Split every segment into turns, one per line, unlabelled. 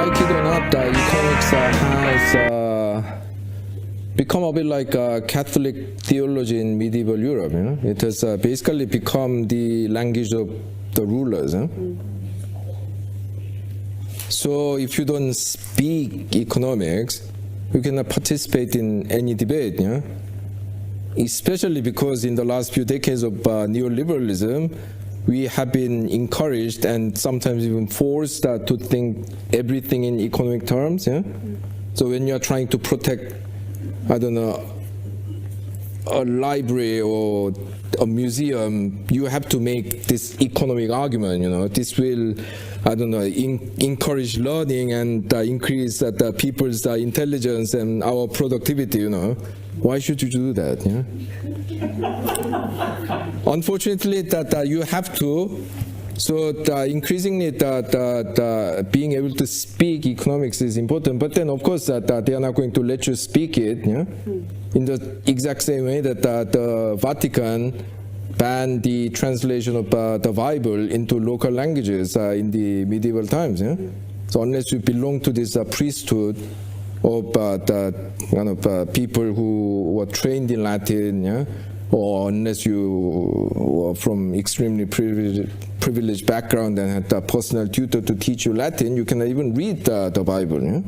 like it or not, economics has become a bit like Catholic theology in medieval Europe. It has basically become the language of the rulers. So if you don't speak economics, you cannot participate in any debate. Especially because in the last few decades of neoliberalism, we have been encouraged and sometimes even forced to think everything in economic terms. So when you're trying to protect, I don't know, a library or a museum, you have to make this economic argument. This will, I don't know, encourage learning and increase the people's intelligence and our productivity. Why should you do that? Unfortunately, that you have to. So increasingly, being able to speak economics is important. But then, of course, that they are not going to let you speak it. In the exact same way that the Vatican banned the translation of the Bible into local languages in the medieval times. So unless you belong to this priesthood of the people who were trained in Latin, or unless you were from extremely privileged background and had a personal tutor to teach you Latin, you cannot even read the Bible.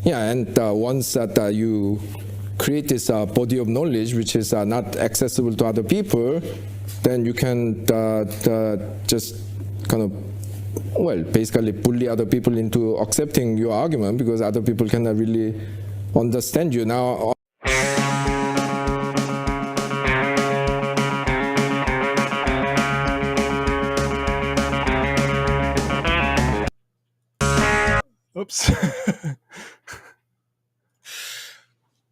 And once that you create this body of knowledge which is not accessible to other people, then you can just kind of, basically bully other people into accepting your argument because other people cannot really understand you. Now,
oops.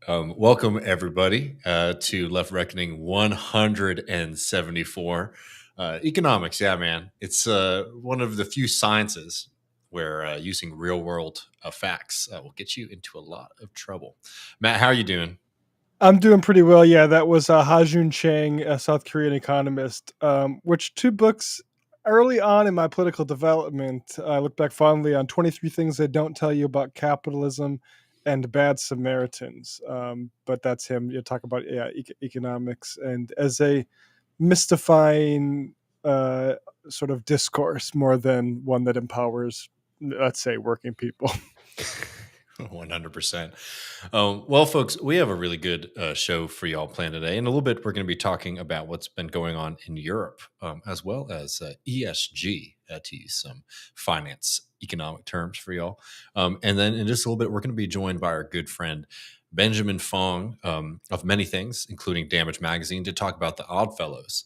Welcome, everybody, to Left Reckoning 174. Economics, yeah, man. It's one of the few sciences where using real-world facts will get you into a lot of trouble. Matt, how are you doing?
I'm doing pretty well. Yeah, that was Ha-Joon Chang, a South Korean economist, which two books early on in my political development. I look back fondly on 23 Things They Don't Tell You About Capitalism and Bad Samaritans. But that's him. You talk about economics and as a mystifying sort of discourse more than one that empowers, let's say, working people.
100%. Well, folks, we have a really good show for y'all planned today. In a little bit, we're going to be talking about what's been going on in Europe, as well as ESG, to use some finance economic terms for y'all. And then in just a little bit, we're going to be joined by our good friend, Benjamin Fong, of many things, including Damage Magazine, to talk about the Oddfellows,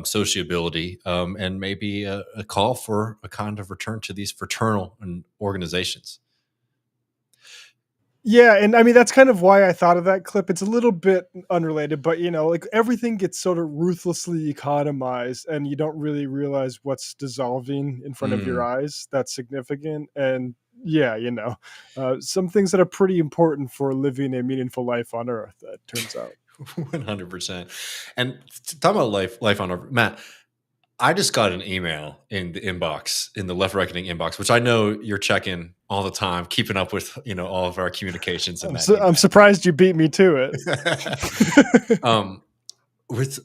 sociability, and maybe a call for a kind of return to these fraternal organizations.
Yeah, and I mean that's kind of why I thought of that clip. It's a little bit unrelated, but like everything gets sort of ruthlessly economized and you don't really realize what's dissolving in front of your eyes that's significant. And yeah, some things that are pretty important for living a meaningful life on Earth, that turns out.
100%. And talking about life on Earth, Matt, I just got an email in the inbox, in the Left Reckoning inbox, which I know you're checking all the time, keeping up with all of our communications.
I'm surprised you beat me to it.
With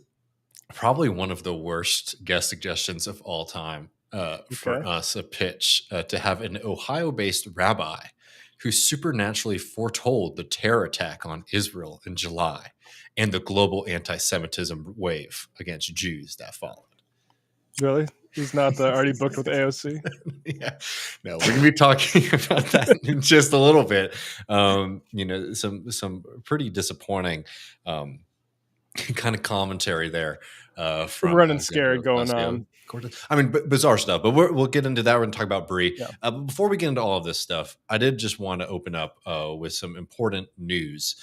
probably one of the worst guest suggestions of all time for us, a pitch to have an Ohio-based rabbi who supernaturally foretold the terror attack on Israel in July and the global anti-Semitism wave against Jews that followed.
Really? He's not already booked with AOC?
Yeah. No, we're going to be talking about that in just a little bit. Some pretty disappointing kind of commentary there.
From running scared going on.
I mean, bizarre stuff, but we'll get into that. We're going to talk about Brie. Yeah. But before we get into all of this stuff, I did just want to open up with some important news.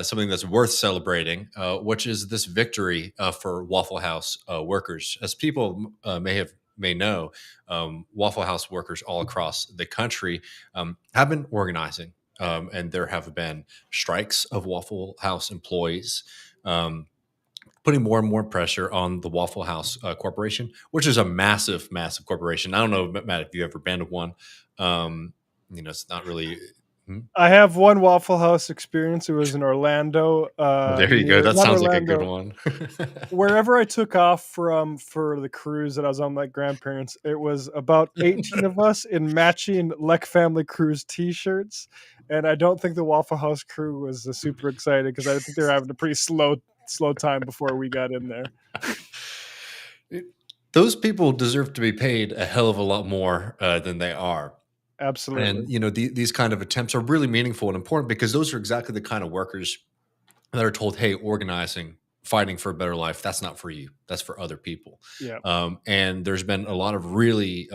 Something that's worth celebrating, which is this victory for Waffle House workers. As people may know, Waffle House workers all across the country have been organizing, and there have been strikes of Waffle House employees, putting more and more pressure on the Waffle House Corporation, which is a massive, massive corporation. I don't know, Matt, if you've ever been to one. It's not really.
I have one Waffle House experience. It was in Orlando.
There you go. That sounds like a good one.
Wherever I took off from for the cruise that I was on, my grandparents, it was about 18 of us in matching Lek Family Cruise T-shirts, and I don't think the Waffle House crew was super excited because I think they were having a pretty slow time before we got in there.
Those people deserve to be paid a hell of a lot more than they are.
Absolutely.
And these kind of attempts are really meaningful and important because those are exactly the kind of workers that are told, hey, organizing, fighting for a better life, that's not for you, that's for other people.
Yeah.
And there's been a lot of really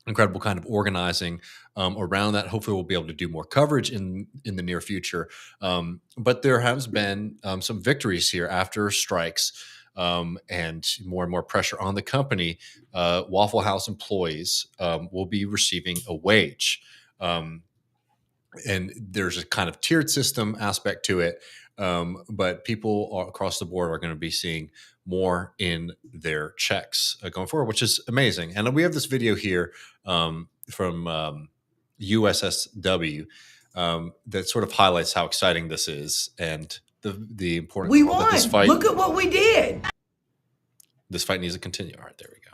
incredible kind of organizing around that. Hopefully we'll be able to do more coverage in the near future. But there has been some victories here after strikes and more pressure on the company. Waffle House employees will be receiving a wage. And there's a kind of tiered system aspect to it. But people across the board are going to be seeing more in their checks going forward, which is amazing. And we have this video here from USSW that sort of highlights how exciting this is and the important
we
role
won.
that this fight.
Look at what we did.
This fight needs to continue. All right, there we go.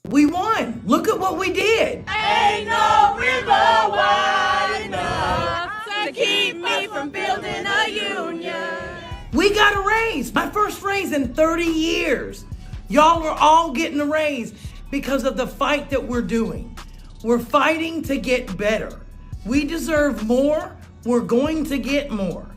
We won. Look at what we did.
Ain't no river wide enough to keep me from building a union.
We got a raise. My first raise in 30 years. Y'all are all getting a raise because of the fight that we're doing. We're fighting to get better. We deserve more. We're going to get more.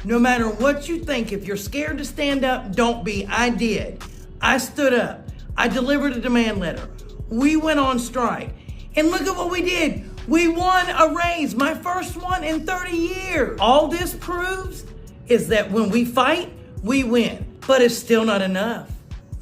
No matter what you think, if you're scared to stand up, don't be. I did. I stood up. I delivered a demand letter. We went on strike. And look at what we did. We won a raise, my first one in 30 years. All this proves is that when we fight, we win. But it's still not enough.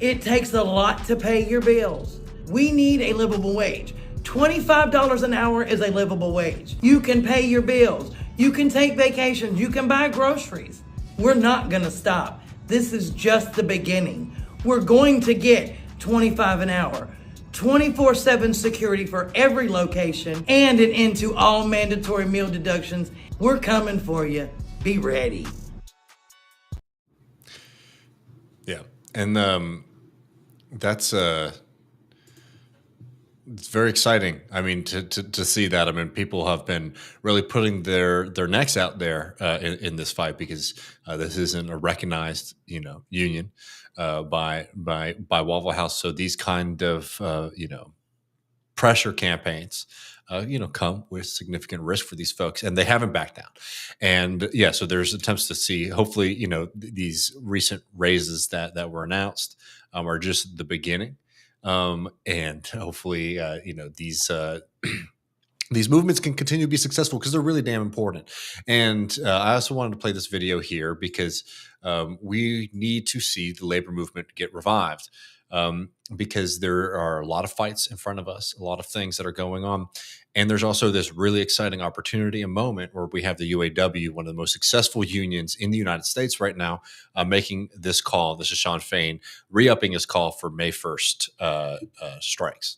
It takes a lot to pay your bills. We need a livable wage. $25 an hour is a livable wage. You can pay your bills. You can take vacations. You can buy groceries. We're not gonna stop. This is just the beginning. We're going to get $25 an hour, 24/7 security for every location, and an end to all mandatory meal deductions. We're coming for you. Be ready.
Yeah, and that's it's very exciting. I mean, to see that. I mean, people have been really putting their necks out there in this fight because this isn't a recognized union by Waffle House. So these kind of pressure campaigns come with significant risk for these folks, and they haven't backed down. And yeah, so there's attempts to see, hopefully, these recent raises that were announced are just the beginning. And hopefully, these these movements can continue to be successful because they're really damn important. And I also wanted to play this video here because we need to see the labor movement get revived. Because there are a lot of fights in front of us, a lot of things that are going on. And there's also this really exciting opportunity and moment where we have the UAW, one of the most successful unions in the United States right now, making this call. This is Sean Fain re-upping his call for May 1st strikes.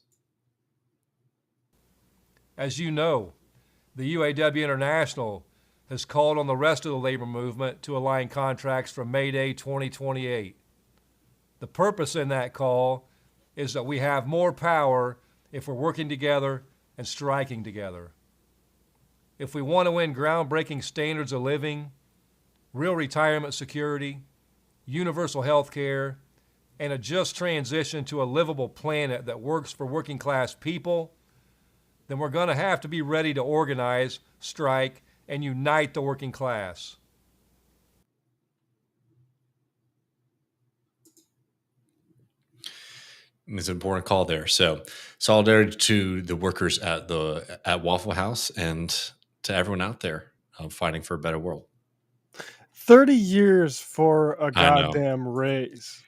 As you know, the UAW International has called on the rest of the labor movement to align contracts from May Day 2028. The purpose in that call is that we have more power if we're working together and striking together. If we want to win groundbreaking standards of living, real retirement security, universal health care, and a just transition to a livable planet that works for working class people, then we're going to have to be ready to organize, strike, and unite the working class.
It's an important call there. So solidarity to the workers at Waffle House and to everyone out there fighting for a better world.
30 years for a goddamn raise.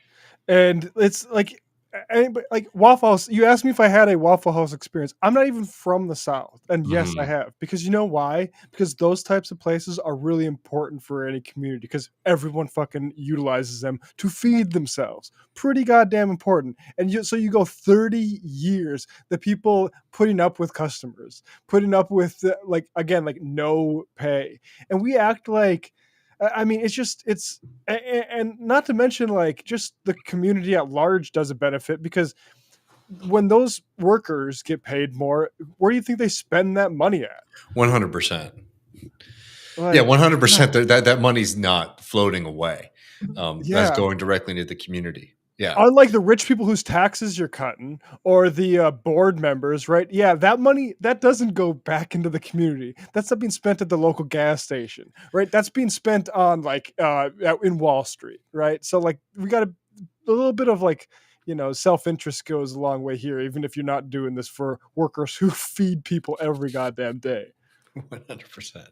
And it's like, anybody, like Waffle House, you asked me if I had a Waffle House experience. I'm not even from the South. And yes, I have. Because you know why? Because those types of places are really important for any community because everyone fucking utilizes them to feed themselves. Pretty goddamn important. And so you go 30 years, the people putting up with customers, putting up with, no pay. And we act like, I mean, and not to mention like just the community at large doesn't benefit because when those workers get paid more, where do you think they spend that money at?
100%.
Like,
Yeah, 100%. That money's not floating away. That's
Yeah.
going directly into the community. Yeah.
Unlike the rich people whose taxes you're cutting or the board members, right? Yeah, that money, that doesn't go back into the community. That's not being spent at the local gas station, right? That's being spent on in Wall Street, right? So like we got a little bit of self-interest goes a long way here, even if you're not doing this for workers who feed people every goddamn day.
100%.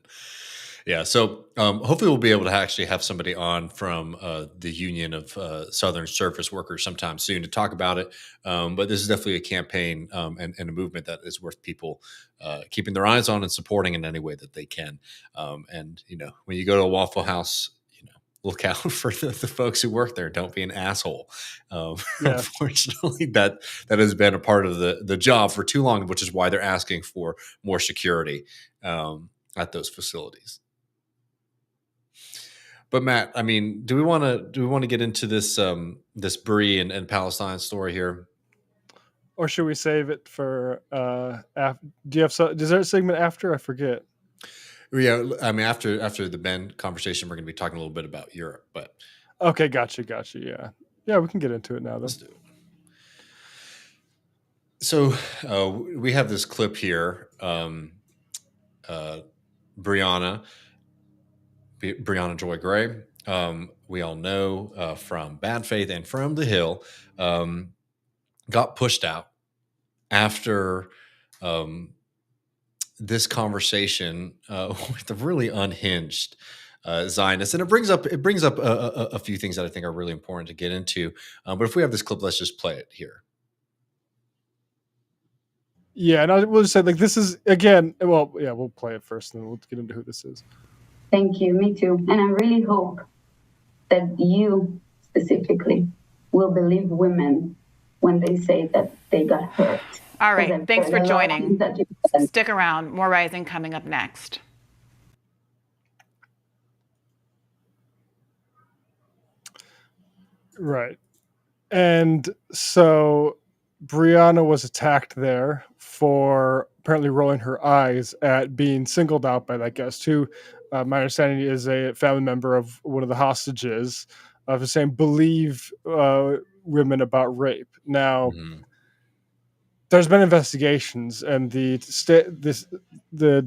Yeah. So hopefully we'll be able to actually have somebody on from the Union of Southern Surface Workers sometime soon to talk about it. But this is definitely a campaign and a movement that is worth people keeping their eyes on and supporting in any way that they can. And, when you go to a Waffle House, look out for the folks who work there. Don't be an asshole. Unfortunately, that has been a part of the job for too long, which is why they're asking for more security at those facilities. But Matt, I mean, do we want to get into this this Brie and Palestine story here,
or should we save it for? Do you have is there a segment after? I forget.
Yeah, I mean, after the Ben conversation, we're going to be talking a little bit about Europe. But
okay, gotcha. Yeah, we can get into it now.
Let's do it. So we have this clip here. Briahna Joy Gray, we all know from Bad Faith and from The Hill, got pushed out after this conversation with a really unhinged Zionist, and it brings up a few things that I think are really important to get into. But if we have this clip, let's just play it here.
Yeah, and I will just say, like, this is, again, well, yeah, we'll play it first, and then we'll get into who this is.
Thank you, me too. And I really hope that you specifically will believe women when they say that they got hurt.
All right, thanks for joining. Stick around, more Rising coming up next.
Right. And so Briahna was attacked there for apparently rolling her eyes at being singled out by that guest, who my understanding is a family member of one of the hostages, of saying believe women about rape. Now, there's been investigations, and the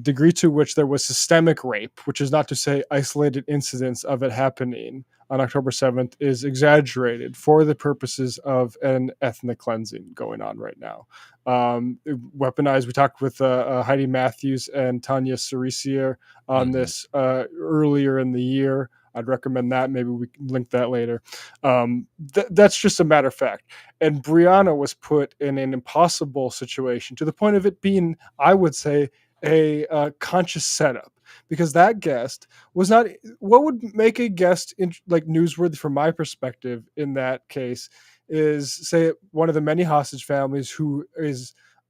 degree to which there was systemic rape, which is not to say isolated incidents of it happening on October 7th, is exaggerated for the purposes of an ethnic cleansing going on right now. Weaponized. We talked with Heidi Matthews and Tanya Cerisier on this earlier in the year. I'd recommend that. Maybe we can link that later. That's just a matter of fact. And Briahna was put in an impossible situation to the point of it being, I would say, a conscious setup, because that guest was not what would make a guest newsworthy from my perspective in that case is, say, one of the many hostage families who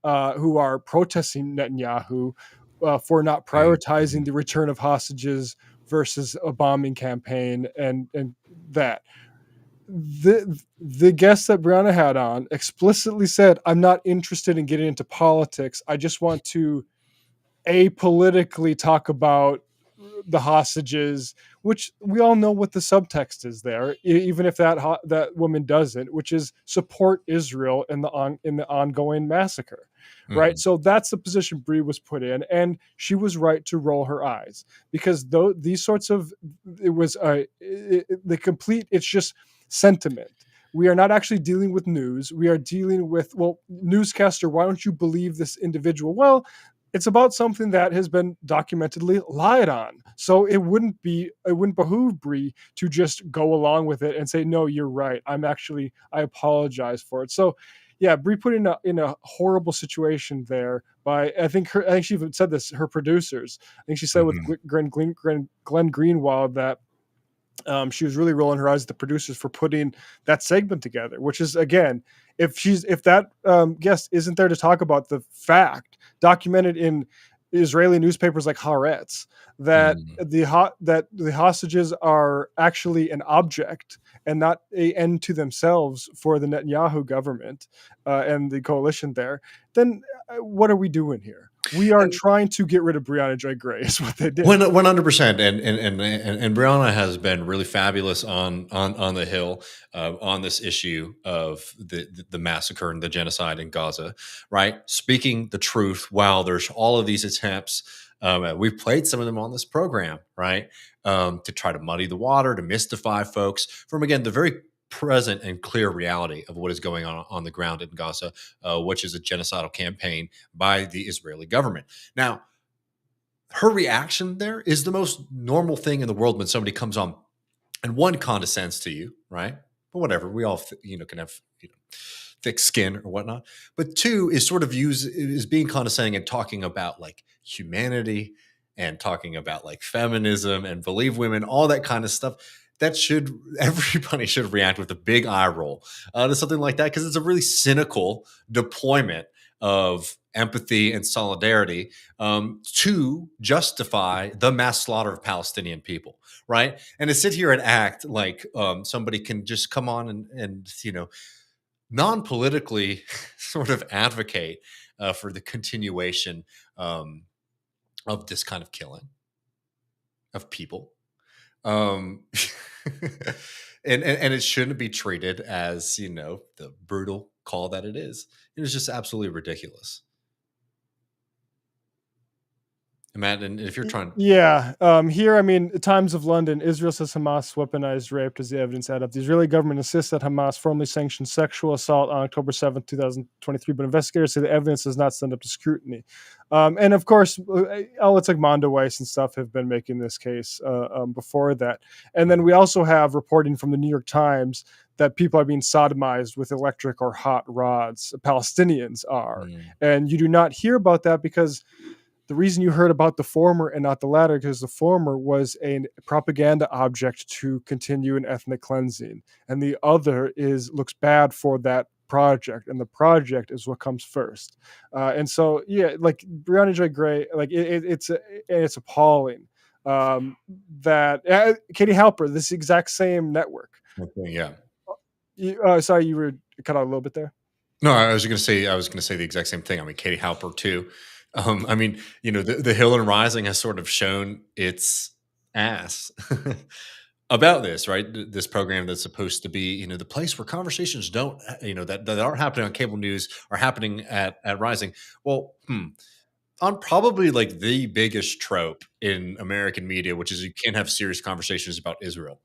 are protesting Netanyahu for not prioritizing the return of hostages versus a bombing campaign, and that the guest that Briahna had on explicitly said, I'm not interested in getting into politics. I just want to apolitically talk about the hostages, which we all know what the subtext is there, even if that woman doesn't, which is support Israel in the ongoing massacre. Right. So that's the position Brie was put in, and she was right to roll her eyes, because these sorts of, it was it's just sentiment. We are not actually dealing with news. We are dealing with, well, newscaster, why don't you believe this individual? Well, It's about something that has been documentedly lied on. So it wouldn't behoove Brie to just go along with it and say, no, you're right. I apologize for it. So yeah, Brie put in a horrible situation there by, I think she even said this, her producers. I think she said with Glenn Greenwald that she was really rolling her eyes at the producers for putting that segment together, which is, again, if that guest isn't there to talk about the fact documented in Israeli newspapers like Haaretz that the hostages are actually an object and not an end to themselves for the Netanyahu government and the coalition there, then what are we doing here? We are trying to get rid of Briahna Joy Gray, is what they did.
100%. And Briahna has been really fabulous on the Hill on this issue of the massacre and the genocide in Gaza, right? Speaking the truth while there's all of these attempts. We've played some of them on this program, right? To try to muddy the water, to mystify folks from, again, the very present and clear reality of what is going on the ground in Gaza, which is a genocidal campaign by the Israeli government. Now, her reaction there is the most normal thing in the world when somebody comes on and one condescends to you, right? But whatever, we all can have thick skin or whatnot. But two is sort of is being condescending and talking about like humanity and talking about like feminism and believe women, all that kind of stuff. Everybody should react with a big eye roll to something like that, because it's a really cynical deployment of empathy and solidarity to justify the mass slaughter of Palestinian people, right? And to sit here and act like somebody can just come on and non-politically sort of advocate for the continuation of this kind of killing of people. And it shouldn't be treated as, the brutal call that it is. It was just absolutely ridiculous. Matt, and if you're trying...
Yeah. Here, Times of London, Israel says Hamas weaponized rape as the evidence add up. The Israeli government insists that Hamas formally sanctioned sexual assault on October 7th, 2023, but investigators say the evidence does not stand up to scrutiny. And of course, outlets like Mondoweiss and stuff have been making this case before that. And then we also have reporting from the New York Times that people are being sodomized with electric or hot rods. Palestinians are. And you do not hear about that because the reason you heard about the former and not the latter, because the former was a propaganda object to continue an ethnic cleansing, and the other looks bad for that project, and the project is what comes first. And so, yeah, like Briahna Joy Gray, like it's appalling that Katie Halper, this exact same network.
Okay, yeah.
Sorry, you were cut out a little bit there.
No, I was going to say the exact same thing. Katie Halper too. The Hill and Rising has sort of shown its ass about this, right? This program that's supposed to be, the place where conversations don't, that aren't happening on cable news are happening at Rising. Well, on probably like the biggest trope in American media, which is you can't have serious conversations about Israel.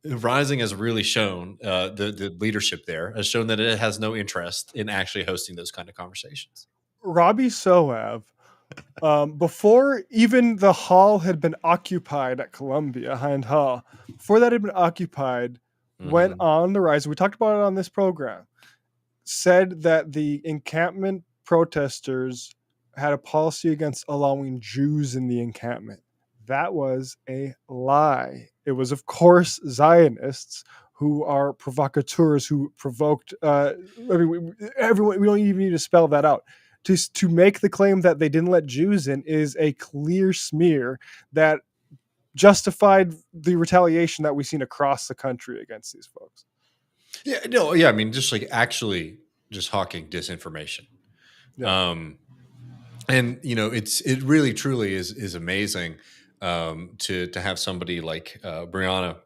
Rising has really shown, the leadership there has shown that it has no interest in actually hosting those kind of conversations.
Robbie Soav, before even the hall had been occupied at Columbia, Hind Hall, before that had been occupied, went on the rise. We talked about it on this program, said that the encampment protesters had a policy against allowing Jews in the encampment. That was a lie. It was, of course, Zionists who are provocateurs who provoked, everyone, we don't even need to spell that out. To make the claim that they didn't let Jews in is a clear smear that justified the retaliation that we've seen across the country against these folks.
Yeah, no, yeah, just like actually just hawking disinformation. Yeah. And it really truly is amazing to have somebody like Briahna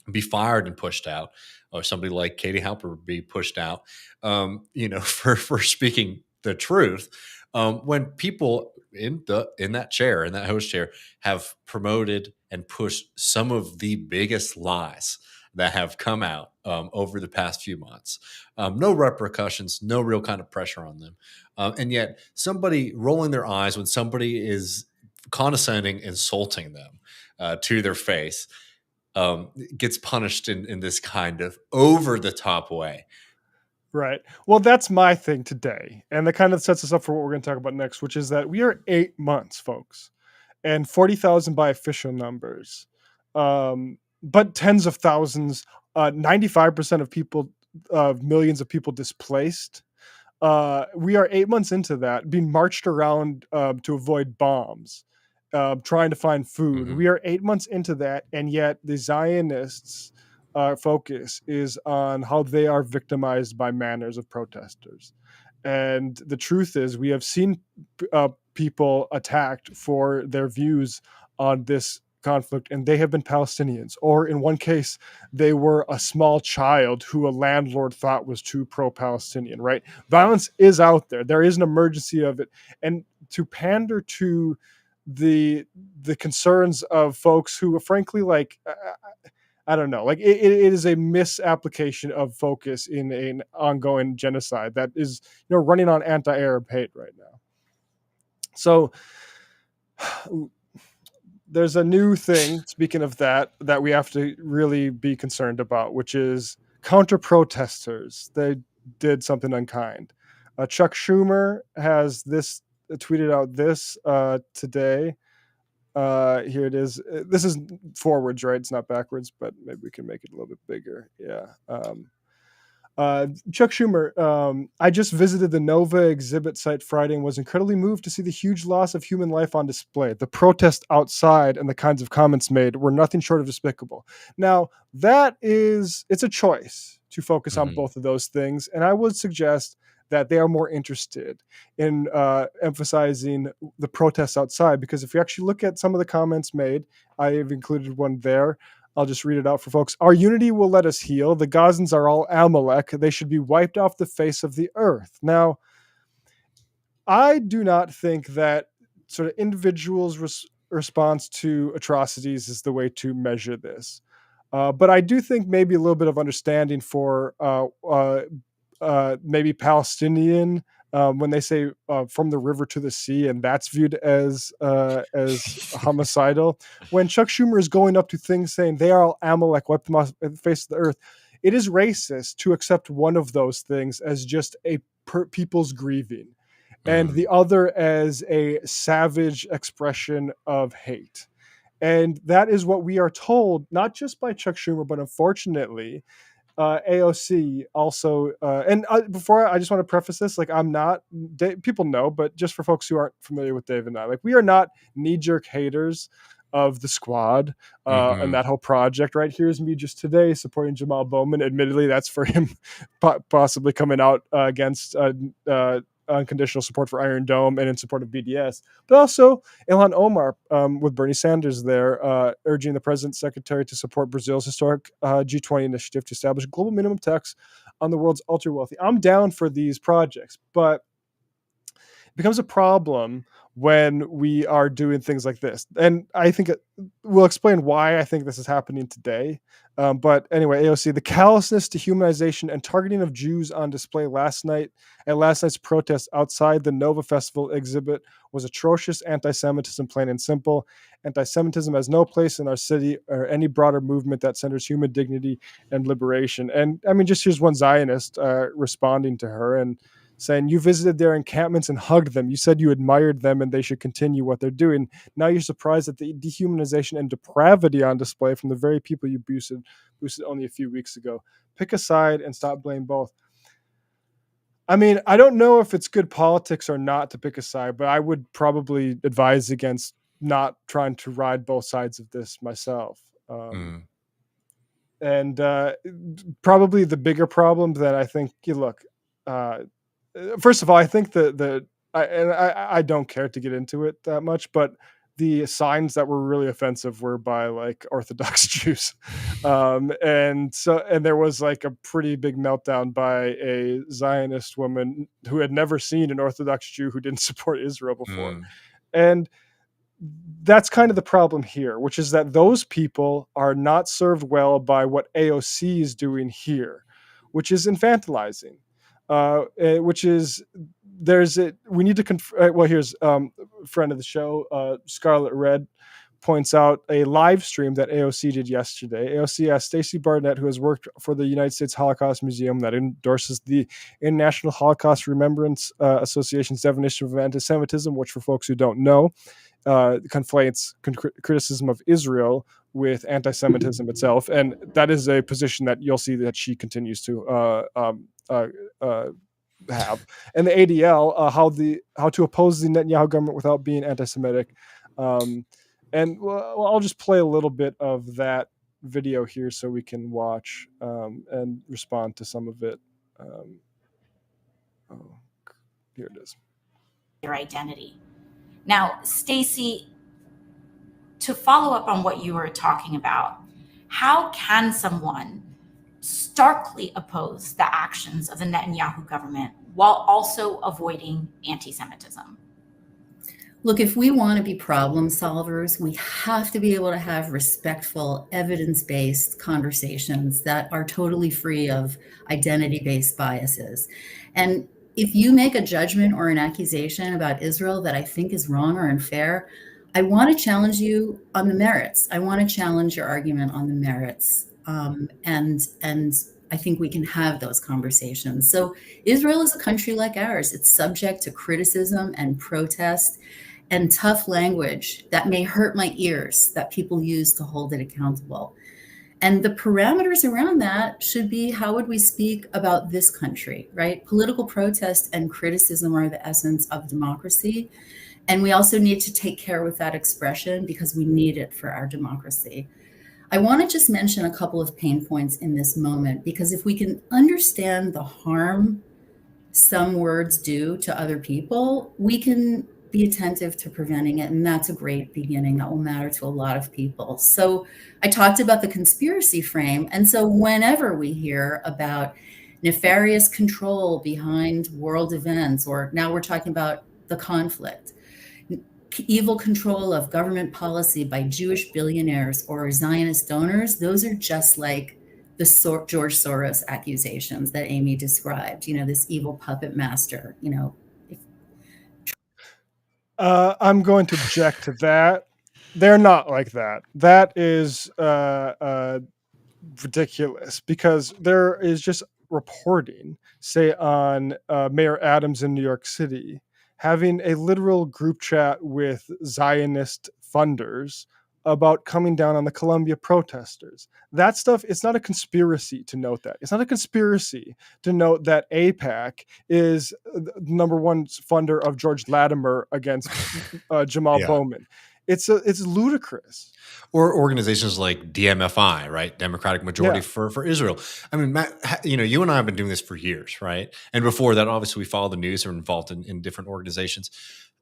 be fired and pushed out, or somebody like Katie Halper be pushed out, for speaking the truth, when people in that chair, in that host chair, have promoted and pushed some of the biggest lies that have come out over the past few months. No repercussions, no real kind of pressure on them. And yet somebody rolling their eyes when somebody is condescending, insulting them to their face gets punished in this kind of over-the-top way.
Right. Well, that's my thing today. And that kind of sets us up for what we're going to talk about next, which is that we are 8 months, folks, and 40,000 by official numbers. But tens of thousands, 95% of people, millions of people displaced. We are 8 months into that, being marched around to avoid bombs, trying to find food.
Mhm.
We are 8 months into that, and yet the Zionists' focus is on how they are victimized by manners of protesters. And the truth is, we have seen people attacked for their views on this conflict, and they have been Palestinians, or in one case, they were a small child who a landlord thought was too pro-Palestinian, right? Violence is out there. There is an emergency of it. And to pander to the concerns of folks who are frankly, like, I don't know, like it is a misapplication of focus in an ongoing genocide that is, running on anti-Arab hate right now. So there's a new thing, speaking of that we have to really be concerned about, which is counter-protesters. They did something unkind. Chuck Schumer has tweeted out this today. Here it is. This is forwards, right? It's not backwards, but maybe we can make it a little bit bigger. Yeah. Chuck Schumer, I just visited the Nova exhibit site Friday and was incredibly moved to see the huge loss of human life on display. The protest outside and the kinds of comments made were nothing short of despicable. Now, it's a choice to focus on both of those things, and I would suggest that they are more interested in emphasizing the protests outside, because if you actually look at some of the comments made, I have included one there. I'll just read it out for folks. Our unity will let us heal. The Gazans are all Amalek. They should be wiped off the face of the earth. Now, I do not think that sort of individuals' response to atrocities is the way to measure this. But I do think maybe a little bit of understanding for maybe Palestinian, when they say from the river to the sea, and that's viewed as homicidal. When Chuck Schumer is going up to things saying they are all Amalek, wipe them off the face of the earth, it is racist to accept one of those things as just a people's grieving, and the other as a savage expression of hate. And that is what we are told, not just by Chuck Schumer, but unfortunately, AOC also, and before I just want to preface this, like people know, but just for folks who aren't familiar with Dave and I, like we are not knee-jerk haters of the squad and that whole project, right? Here's me just today supporting Jamal Bowman. Admittedly, that's for him possibly coming out against unconditional support for Iron Dome and in support of BDS, but also Ilhan Omar with Bernie Sanders there, urging the President's Secretary to support Brazil's historic G20 initiative to establish global minimum tax on the world's ultra wealthy. I'm down for these projects, but it becomes a problem when we are doing things like this. And I think we'll explain why I think this is happening today. But anyway, AOC, the callousness, dehumanization, and targeting of Jews on display last night's protest outside the Nova Festival exhibit was atrocious anti-Semitism, plain and simple. Anti-Semitism has no place in our city or any broader movement that centers human dignity and liberation. And I mean, just here's one Zionist responding to her and saying, you visited their encampments and hugged them. You said you admired them and they should continue what they're doing. Now you're surprised at the dehumanization and depravity on display from the very people you boosted only a few weeks ago. Pick a side and stop blaming both. I mean, I don't know if it's good politics or not to pick a side, but I would probably advise against not trying to ride both sides of this myself. And probably the bigger problem that I think, first of all, I think I don't care to get into it that much, but the signs that were really offensive were by like Orthodox Jews. And there was like a pretty big meltdown by a Zionist woman who had never seen an Orthodox Jew who didn't support Israel before. And that's kind of the problem here, which is that those people are not served well by what AOC is doing here, which is infantilizing, which is we need to well, here's friend of the show, Scarlet Red, points out a live stream that AOC did yesterday. AOC asked Stacey Barnett, who has worked for the United States Holocaust Museum that endorses the International Holocaust Remembrance Association's definition of anti-Semitism, which for folks who don't know, conflates criticism of Israel with anti-Semitism itself. And that is a position that you'll see that she continues to have. And the ADL, how to oppose the Netanyahu government without being anti-Semitic. And I'll just play a little bit of that video here so we can watch and respond to some of it. Here it is.
Your identity. Now, Stacey, to follow up on what you were talking about, how can someone starkly oppose the actions of the Netanyahu government while also avoiding anti-Semitism?
Look, if we want to be problem solvers, we have to be able to have respectful, evidence-based conversations that are totally free of identity-based biases. And if you make a judgment or an accusation about Israel that I think is wrong or unfair, I want to challenge you on the merits. I want to challenge your argument on the merits. And I think we can have those conversations. So Israel is a country like ours. It's subject to criticism and protest and tough language that may hurt my ears that people use to hold it accountable. And the parameters around that should be, how would we speak about this country, right? Political protest and criticism are the essence of democracy. And we also need to take care with that expression because we need it for our democracy. I want to just mention a couple of pain points in this moment, because if we can understand the harm some words do to other people, we can be attentive to preventing it. And that's a great beginning that will matter to a lot of people. So I talked about the conspiracy frame. And so whenever we hear about nefarious control behind world events, or now we're talking about the conflict, evil control of government policy by Jewish billionaires or Zionist donors, those are just like the George Soros accusations that Amy described, this evil puppet master,
I'm going to object to that. They're not like that. That is ridiculous, because there is just reporting, say on Mayor Adams in New York City, having a literal group chat with Zionist funders about coming down on the Columbia protesters. That stuff, it's not a conspiracy to note that. It's not a conspiracy to note that AIPAC is the number one funder of George Latimer against Jamal Bowman. It's ludicrous.
Or organizations like DMFI, right? Democratic Majority for Israel. I mean, Matt, you and I have been doing this for years, right? And before that, obviously, we follow the news or involved in different organizations.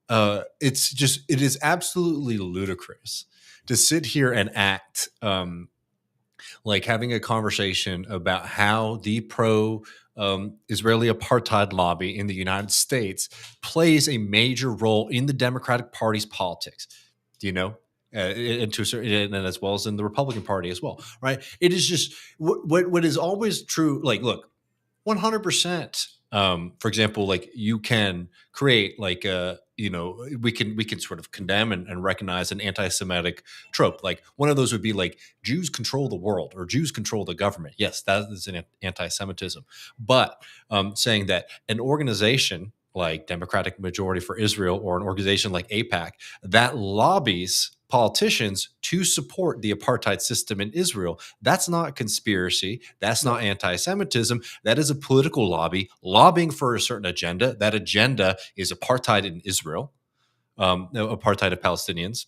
It is absolutely ludicrous to sit here and act like having a conversation about how the pro-Israeli apartheid lobby in the United States plays a major role in the Democratic Party's politics. Do you know? And to a certain, and as well as in the Republican Party as well, right? It is just what is always true. Like, look, 100%. For example, like you can create like we can sort of condemn and recognize an anti-Semitic trope. Like one of those would be like Jews control the world or Jews control the government. Yes, that is an anti-Semitism. But saying that an organization like Democratic Majority for Israel or an organization like AIPAC that lobbies politicians to support the apartheid system in Israel, that's not conspiracy. That's not anti-Semitism. That is a political lobby lobbying for a certain agenda. That agenda is apartheid in Israel, apartheid of Palestinians.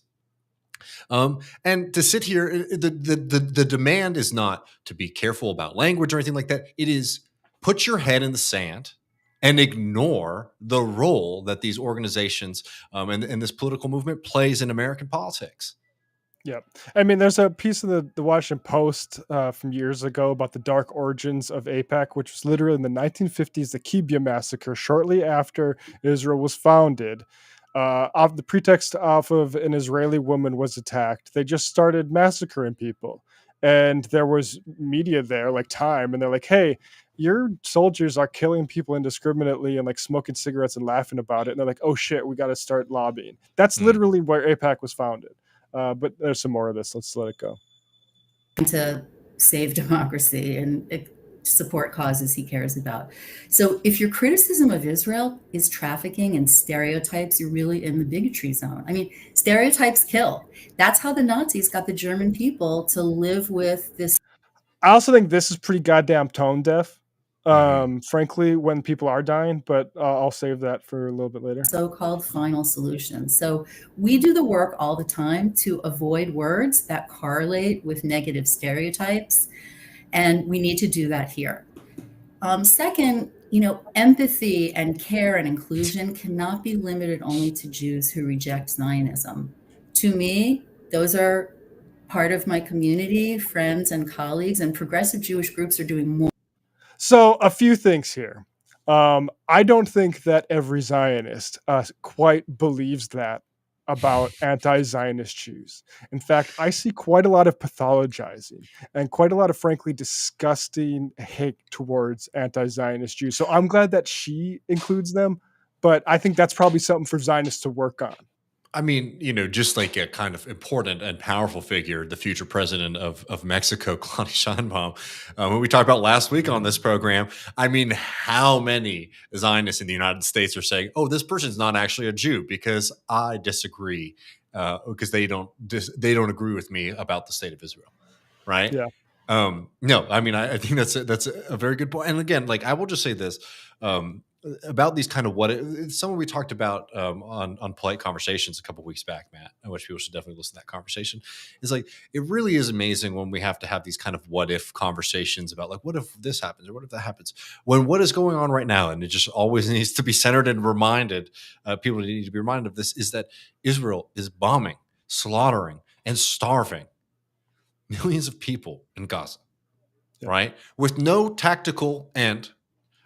And to sit here, the demand is not to be careful about language or anything like that. It is put your head in the sand and ignore the role that these organizations and this political movement plays in American politics.
Yeah. I mean, there's a piece in the Washington Post from years ago about the dark origins of AIPAC, which was literally in the 1950s, the Kibbutz massacre, shortly after Israel was founded. off the pretext off of an Israeli woman was attacked, they just started massacring people. And there was media there, like Time, and they're like, hey, your soldiers are killing people indiscriminately and like smoking cigarettes and laughing about it. And they're like, oh shit, we got to start lobbying. That's literally where AIPAC was founded. But there's some more of this. Let's let it go.
To save democracy and support causes he cares about. So if your criticism of Israel is trafficking and stereotypes, you're really in the bigotry zone. I mean, stereotypes kill. That's how the Nazis got the German people to live with this.
I also think this is pretty goddamn tone deaf, frankly, when people are dying, but I'll save that for a little bit later.
So-called final solution. So we do the work all the time to avoid words that correlate with negative stereotypes. And we need to do that here. Second, empathy and care and inclusion cannot be limited only to Jews who reject Zionism. To me, those are part of my community, friends and colleagues, and progressive Jewish groups are doing more.
So a few things here. I don't think that every Zionist quite believes that about anti-Zionist Jews. In fact, I see quite a lot of pathologizing and quite a lot of, frankly, disgusting hate towards anti-Zionist Jews. So I'm glad that she includes them, but I think that's probably something for Zionists to work on.
I mean, just like a kind of important and powerful figure, the future president of Mexico, Claudia Sheinbaum, what we talked about last week on this program. I mean, how many Zionists in the United States are saying, oh, this person's not actually a Jew because I disagree, because they don't agree with me about the state of Israel, right?
Yeah.
No, I mean, I think that's a very good point. And again, like I will just say this, about these kind of it's something we talked about on Polite Conversations a couple weeks back, Matt, and which people should definitely listen to that conversation. Is like, it really is amazing when we have to have these kind of what if conversations about like, what if this happens or what if that happens, when what is going on right now, and it just always needs to be centered and reminded, people need to be reminded of this, is that Israel is bombing, slaughtering, and starving millions of people in Gaza, right? With no tactical end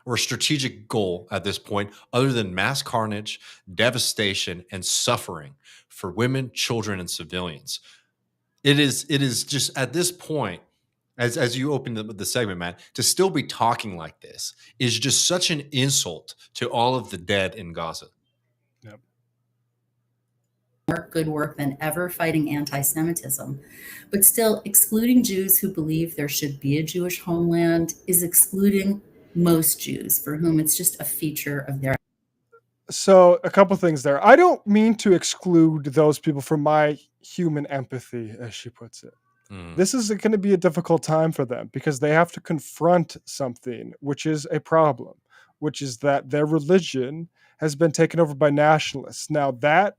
or strategic goal at this point other than mass carnage, devastation, and suffering for women, children, and civilians. It is just at this point, as you opened the segment, Matt, to still be talking like this is just such an insult to all of the dead in Gaza.
Yep.
More good work than ever fighting anti-Semitism. But still, excluding Jews who believe there should be a Jewish homeland is excluding most Jews for whom it's just a feature of their.
So a couple things there. I don't mean to exclude those people from my human empathy, as she puts it. This is going to be a difficult time for them because they have to confront something, which is a problem, which is that their religion has been taken over by nationalists. Now that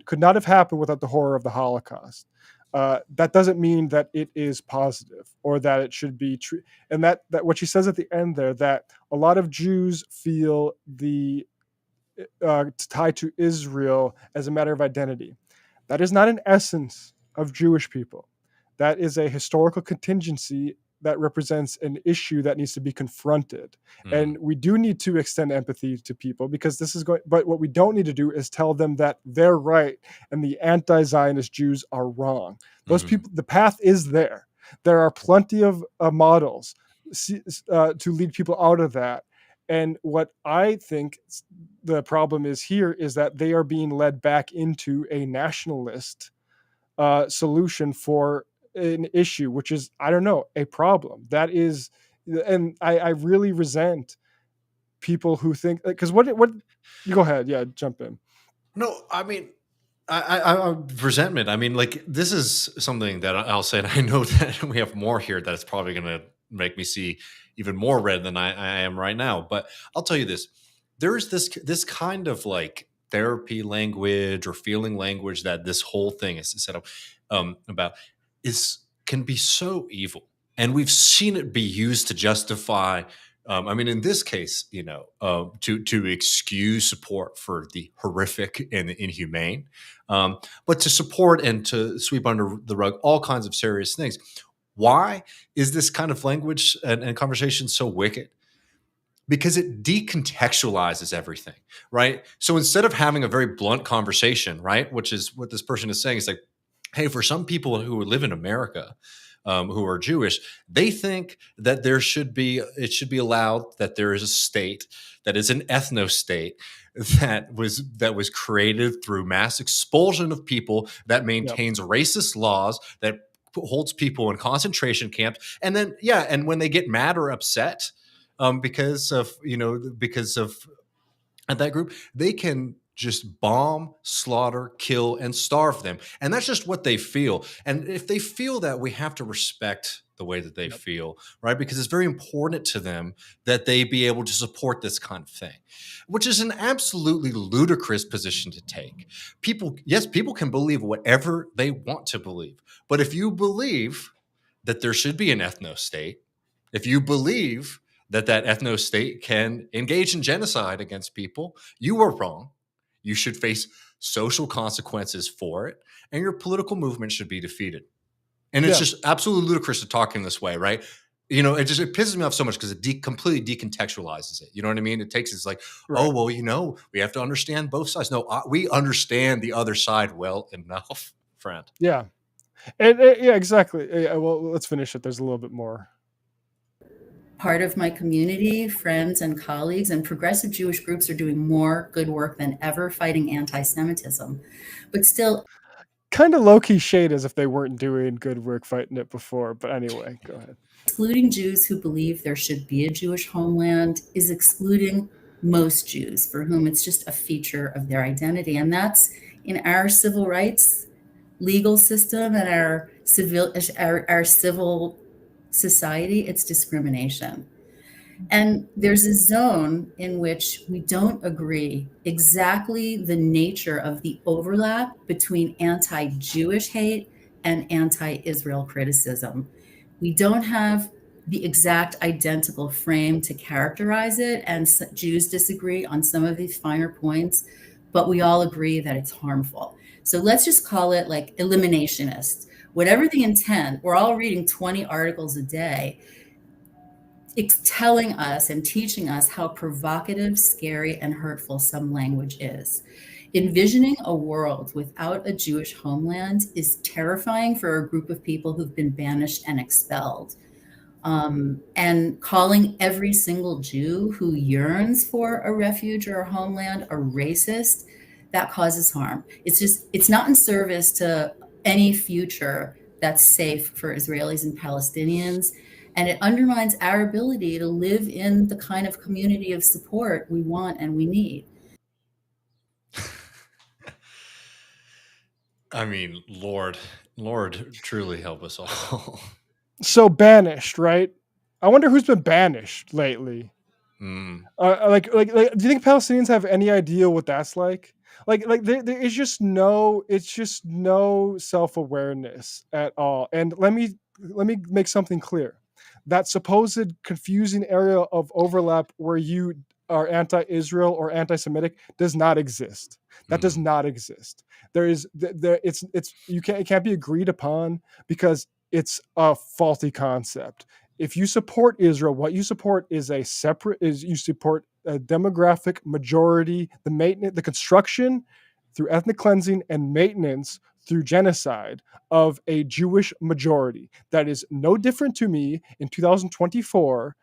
could not have happened without the horror of the Holocaust. That doesn't mean that it is positive or that it should be true. And that what she says at the end there, that a lot of Jews feel the tie to Israel as a matter of identity. That is not an essence of Jewish people. That is a historical contingency that represents an issue that needs to be confronted. And we do need to extend empathy to people because this is going, but what we don't need to do is tell them that they're right and the anti-Zionist Jews are wrong. Those people, the path is there. There are plenty of models to lead people out of that. And what I think the problem is here is that they are being led back into a nationalist solution for an issue, which is, I don't know, a problem. That is, and I really resent people who think, because what you go ahead, yeah, jump in.
No, I mean, I resentment. I mean, like, this is something that I'll say, and I know that we have more here that it's probably going to make me see even more red than I am right now. But I'll tell you this: there is this kind of like therapy language or feeling language that this whole thing is set up about can be so evil, and we've seen it be used to justify. I mean, in this case, to excuse support for the horrific and the inhumane, but to support and to sweep under the rug all kinds of serious things. Why is this kind of language and conversation so wicked? because it decontextualizes everything, right? So instead of having a very blunt conversation, right, which is what this person is saying, is like, hey, for some people who live in America, who are Jewish, they think that it should be allowed that there is a state that is an ethno state that was created through mass expulsion of people, that maintains racist laws, that holds people in concentration camps, and then and when they get mad or upset because of that group, they can just bomb, slaughter, kill, and starve them. And that's just what they feel. And if they feel that, we have to respect the way that they feel, right? Because it's very important to them that they be able to support this kind of thing, which is an absolutely ludicrous position to take. People can believe whatever they want to believe. But if you believe that there should be an ethno state, if you believe that ethno state can engage in genocide against people, you are wrong. You should face social consequences for it, and your political movement should be defeated. And it's just absolutely ludicrous to talk in this way, right? It pisses me off so much because it completely decontextualizes it. You know what I mean? It's like, oh, well, we have to understand both sides. No, we understand the other side well enough, friend.
Yeah. And exactly. Well, let's finish it. There's a little bit more.
Part of my community, friends and colleagues and progressive Jewish groups are doing more good work than ever fighting anti-Semitism. But still,
kind of low-key shade as if they weren't doing good work fighting it before. But anyway, go ahead.
Excluding Jews who believe there should be a Jewish homeland is excluding most Jews for whom it's just a feature of their identity. And that's in our civil rights legal system and our civil society, it's discrimination. And there's a zone in which we don't agree exactly the nature of the overlap between anti-Jewish hate and anti-Israel criticism. We don't have the exact identical frame to characterize it, and Jews disagree on some of these finer points, but we all agree that it's harmful. So let's just call it like eliminationist. Whatever the intent, we're all reading 20 articles a day. It's telling us and teaching us how provocative, scary, and hurtful some language is. Envisioning a world without a Jewish homeland is terrifying for a group of people who've been banished and expelled. And calling every single Jew who yearns for a refuge or a homeland a racist, that causes harm. It's not in service to any future that's safe for Israelis and Palestinians. And it undermines our ability to live in the kind of community of support we want and we need.
I mean, Lord, truly help us all.
So banished, right? I wonder who's been banished lately. Do you think Palestinians have any idea what that's like? There is just no self-awareness at all. And let me make something clear. That supposed confusing area of overlap where you are anti-Israel or anti-Semitic does not exist. That does not exist. It can't be agreed upon because it's a faulty concept. If you support Israel, what you support is you support a demographic majority, the construction through ethnic cleansing and maintenance through genocide of a Jewish majority. That is no different to me in 2024,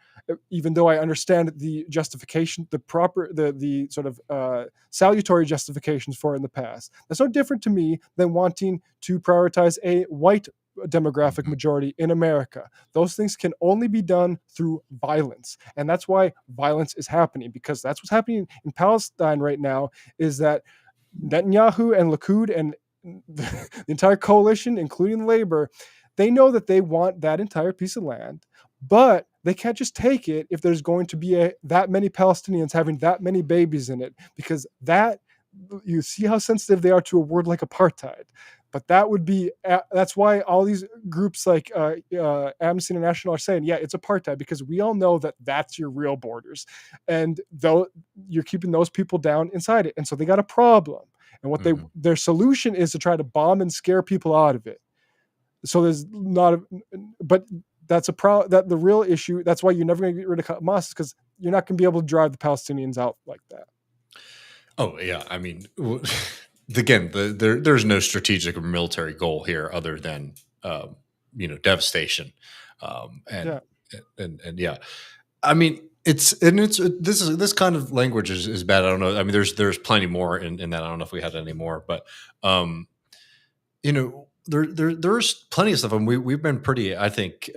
even though I understand the justification, the sort of salutary justifications for it in the past. That's no different to me than wanting to prioritize a white demographic majority in America. Those things can only be done through violence. And that's why violence is happening, because that's what's happening in Palestine right now, is that Netanyahu and Likud and the entire coalition, including Labor, they know that they want that entire piece of land, but they can't just take it if there's going to be that many Palestinians having that many babies in it, because you see how sensitive they are to a word like apartheid. But that's why all these groups like Amnesty International are saying, yeah, it's apartheid, because we all know that that's your real borders. And though you're keeping those people down inside it. And so they got a problem. And what their solution is to try to bomb and scare people out of it. So there's but that's that the real issue. That's why you're never going to get rid of Hamas, because you're not going to be able to drive the Palestinians out like that.
Oh yeah, I mean, again, there's no strategic or military goal here other than devastation, and yeah, I mean, this kind of language is bad. I don't know. I mean, there's plenty more in that. I don't know if we had any more, but there's plenty of stuff, and we've been pretty, I think,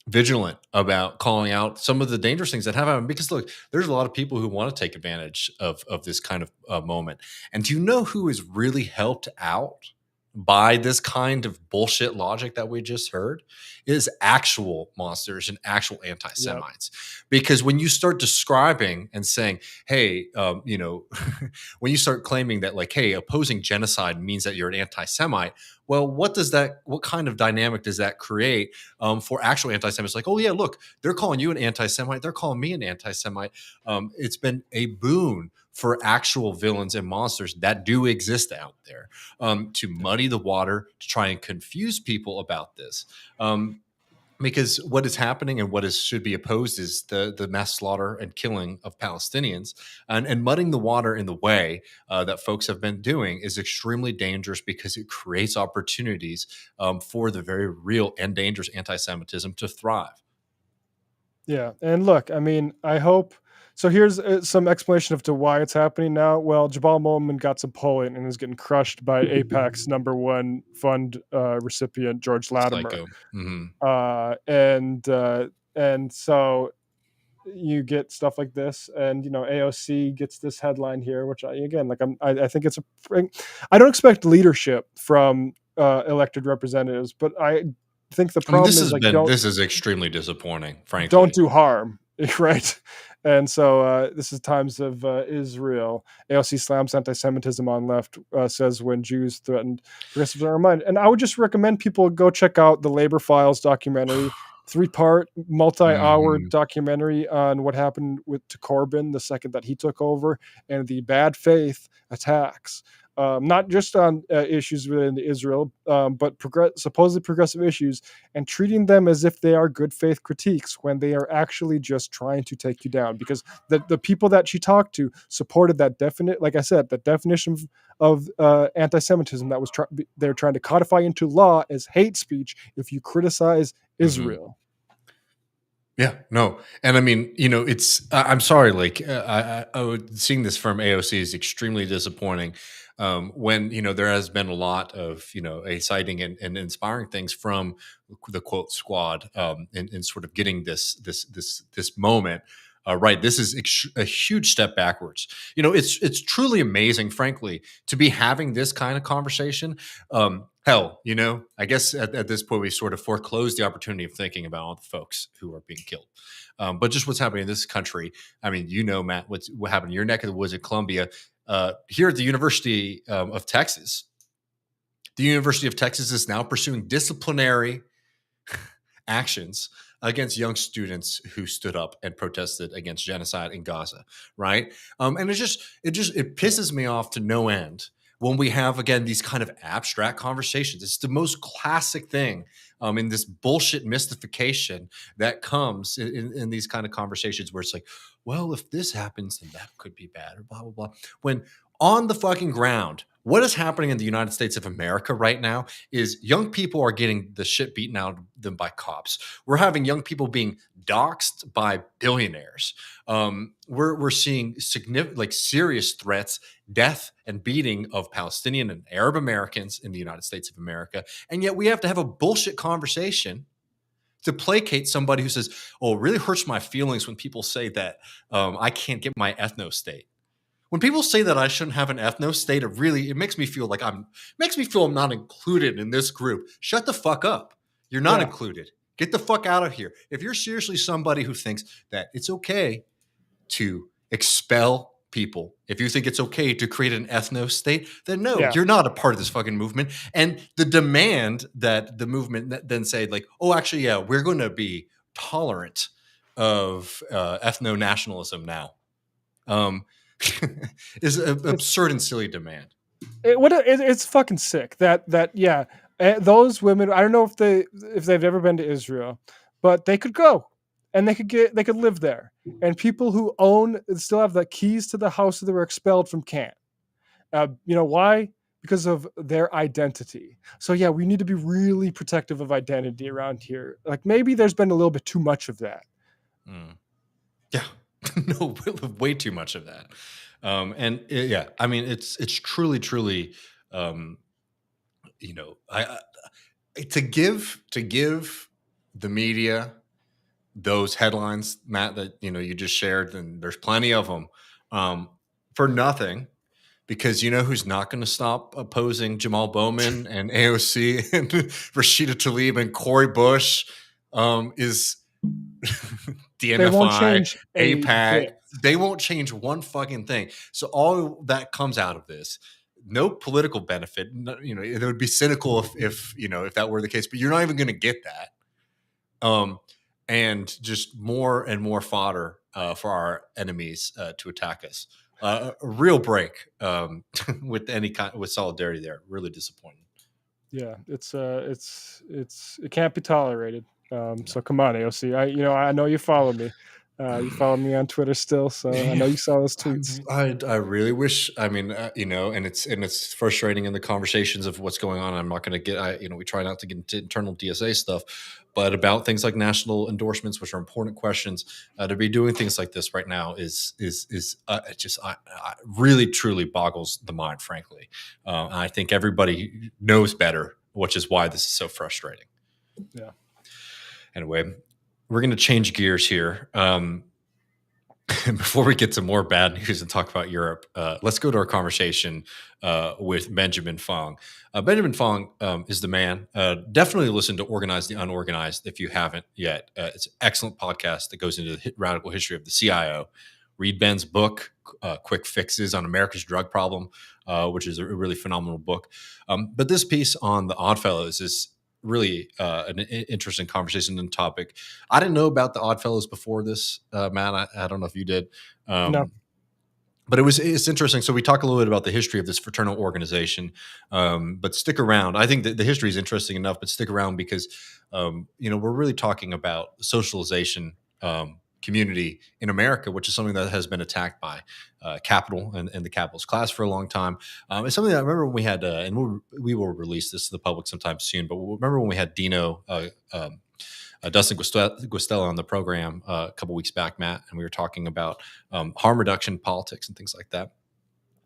vigilant about calling out some of the dangerous things that have happened, because look, there's a lot of people who want to take advantage of this kind of moment. And do you know who is really helped out by this kind of bullshit logic that we just heard? Is actual monsters and actual anti-Semites. Yep. Because when you start describing and saying, hey, when you start claiming that, like, hey, opposing genocide means that you're an anti-Semite, well, what kind of dynamic does that create for actual anti-Semites? Like, oh yeah, look, they're calling you an anti-Semite, they're calling me an anti-Semite. It's been a boon for actual villains and monsters that do exist out there to muddy the water, to try and confuse people about this. Because what is happening and what should be opposed is the mass slaughter and killing of Palestinians, and muddying the water in the way that folks have been doing is extremely dangerous, because it creates opportunities for the very real and dangerous anti-Semitism to thrive.
Yeah, and look, I mean, I hope. So here's some explanation of to why it's happening now. Well, Jabal Momin got some polling and is getting crushed by AIPAC's #1 fund recipient, George Latimer. Mm-hmm. And so you get stuff like this, and AOC gets this headline here, which I think it's I don't expect leadership from elected representatives, but I think the problem
this is extremely disappointing, frankly.
Don't do harm, right? And so this is Times of Isreal. AOC slams anti-Semitism on left, says when Jews threatened progressives are reminded. And I would just recommend people go check out the Labor Files documentary, 3-part, multi-hour documentary on what happened to Corbyn the second that he took over, and the bad faith attacks. Not just on issues within Israel, but supposedly progressive issues, and treating them as if they are good faith critiques when they are actually just trying to take you down. Because the people that she talked to supported that that definition of anti-Semitism that was they're trying to codify into law as hate speech if you criticize Israel.
Yeah, no. And I mean, I'm sorry, like seeing this from AOC is extremely disappointing. When there has been a lot of exciting and inspiring things from the quote squad in sort of getting this moment right. This is a huge step backwards. It's truly amazing, frankly, to be having this kind of conversation. Hell, I guess at this point we sort of foreclosed the opportunity of thinking about all the folks who are being killed. But just what's happening in this country. I mean, Matt, what happened in your neck of the woods in Columbia. Here at the University of Texas, the University of Texas is now pursuing disciplinary actions against young students who stood up and protested against genocide in Gaza, right? And it pisses me off to no end when we have, again, these kind of abstract conversations. It's the most classic thing in this bullshit mystification that comes in these kind of conversations where it's like, well, if this happens, then that could be bad, or blah, blah, blah. When on the fucking ground, what is happening in the United States of America right now is young people are getting the shit beaten out of them by cops. We're having young people being doxxed by billionaires. We're seeing significant, serious threats, death and beating of Palestinian and Arab Americans in the United States of America. And yet we have to have a bullshit conversation to placate somebody who says, oh, it really hurts my feelings when people say that I can't get my ethno-state. When people say that I shouldn't have an ethno-state, it makes me feel I'm not included in this group. Shut the fuck up. You're not included. Get the fuck out of here. If you're seriously somebody who thinks that it's okay to expel people, if you think it's okay to create an ethno-state, then no, you're not a part of this fucking movement. And the demand that the movement then say, like, oh, actually, yeah, we're going to be tolerant of ethno-nationalism now. Is an absurd and silly demand.
It's fucking sick that those women. I don't know if they've ever been to Israel, but they could go. and they could live there. And people who still have the keys to the house that were expelled from can't. Why? Because of their identity. So yeah, we need to be really protective of identity around here. Like maybe there's been a little bit too much of that.
Yeah, no, way too much of that. I mean, it's truly, to give the media those headlines, Matt, that you just shared, and there's plenty of them, for nothing. Because you know who's not going to stop opposing Jamal Bowman and AOC and Rashida Tlaib and Cori Bush is DNFI, APAC. They won't change one fucking thing. So all that comes out of this, no political benefit. It would be cynical if that were the case. But you're not even going to get that. And just more and more fodder for our enemies to attack us. A real break with with solidarity there. Really disappointing.
Yeah, it can't be tolerated. So come on, AOC. I know you follow me. You follow me on Twitter still, so I know you saw those tweets.
I really wish. I mean, and it's frustrating in the conversations of what's going on. I'm not going to get. We try not to get into internal DSA stuff, but about things like national endorsements, which are important questions, to be doing things like this right now is just really truly boggles the mind. Frankly, I think everybody knows better, which is why this is so frustrating.
Yeah.
Anyway, we're going to change gears here. Before we get to more bad news and talk about Europe, let's go to our conversation with Benjamin Fong. Benjamin Fong is the man. Definitely listen to Organize the Unorganized if you haven't yet. It's an excellent podcast that goes into the radical history of the CIO. Read Ben's book, Quick Fixes on America's Drug Problem, which is a really phenomenal book. But this piece on the Oddfellows is really an interesting conversation and topic. I didn't know about the Oddfellows before this, Matt. I don't know if you did.
No.
But it's interesting. So we talk a little bit about the history of this fraternal organization, but stick around. I think that the history is interesting enough, but stick around because, we're really talking about socialization community in America, which is something that has been attacked by capital and the capitalist class for a long time. It's something that I remember when we had, and we will release this to the public sometime soon, but remember when we had Dino, Dustin Guastella on the program a couple weeks back, Matt, and we were talking about harm reduction politics and things like that.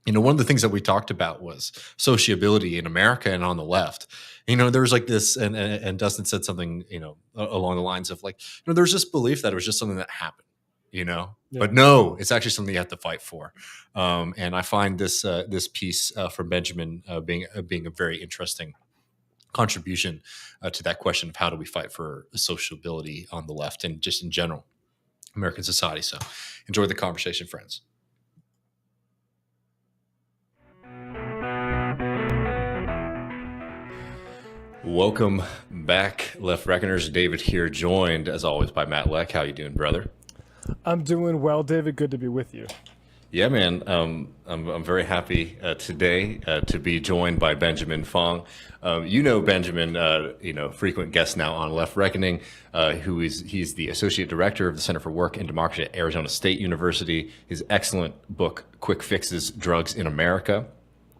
One of the things that we talked about was sociability in America and on the left. There was like this, and Dustin said something, along the lines of like, there's this belief that it was just something that happened, Yeah. But no, it's actually something you have to fight for. And I find this piece from Benjamin being a very interesting contribution to that question of how do we fight for sociability on the left and just in general American society. So enjoy the conversation, friends. Welcome back, Left Reckoners. David here, joined as always by Matt Leck. How you doing, brother?
I'm doing well, David. Good to be with you.
Yeah, man. I'm very happy today to be joined by Benjamin Fong. Benjamin, frequent guest now on Left Reckoning, he's the associate director of the Center for Work and Democracy at Arizona State University. His excellent book, Quick Fixes: Drugs in America,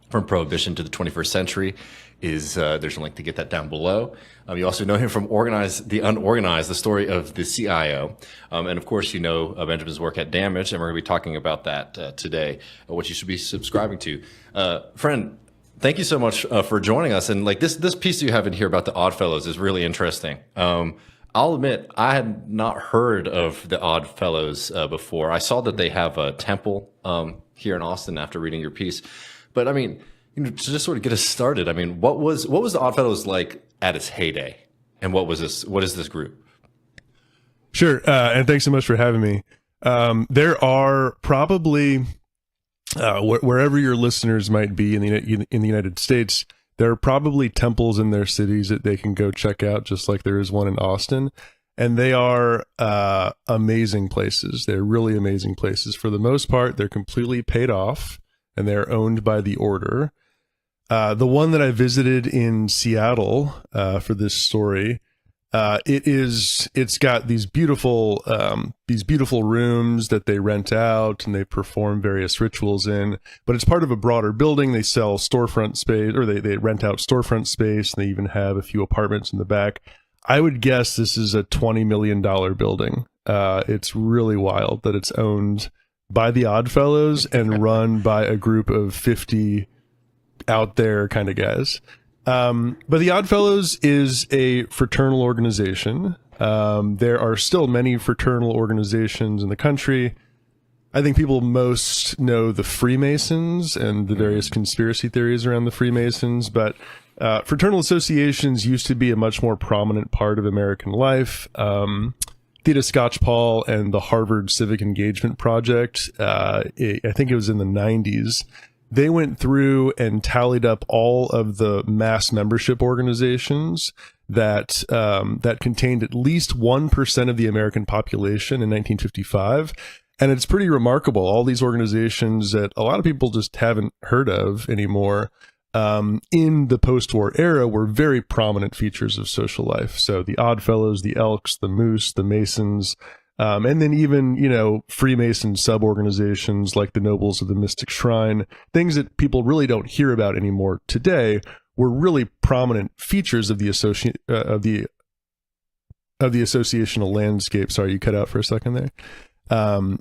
From Prohibition to the 21st Century, there's a link to get that down below. You also know him from Organize the Unorganized, the story of the CIO. And of course, Benjamin's work at Damage, and we're going to be talking about that today, what you should be subscribing to. Friend, thank you so much for joining us. And like this piece you have in here about the Oddfellows is really interesting. I'll admit, I had not heard of the Oddfellows before. I saw that they have a temple here in Austin after reading your piece. But I mean, to just sort of get us started, I mean, what was the Oddfellows like at its heyday, and what is this group?
Sure, and thanks so much for having me. There are probably wherever your listeners might be in the United States, there are probably temples in their cities that they can go check out, just like there is one in Austin, and they are amazing places. They're really amazing places. For the most part, they're completely paid off, and they're owned by the order. The one that I visited in Seattle for this story It's got these beautiful rooms that they rent out and they perform various rituals in, but it's part of a broader building. They sell storefront space, or they rent out storefront space, and they even have a few apartments in the back. I would guess this is a $20 million building. It's really wild that it's owned by the Oddfellows and run by a group of 50 out there kind of guys. But the Oddfellows is a fraternal organization. There are still many fraternal organizations in the country. I think people most know the Freemasons and the various conspiracy theories around the Freemasons, but fraternal associations used to be a much more prominent part of American life. Theda Skocpol and the Harvard Civic Engagement Project, I think it was in the 90s, they went through and tallied up all of the mass membership organizations that contained at least 1% of the American population in 1955. And it's pretty remarkable. All these organizations that a lot of people just haven't heard of anymore in the post-war era were very prominent features of social life. So the Oddfellows, the Elks, the Moose, the Masons, and then even, Freemason sub-organizations like the Nobles of the Mystic Shrine, things that people really don't hear about anymore today, were really prominent features of the associational landscape. Sorry, you cut out for a second there.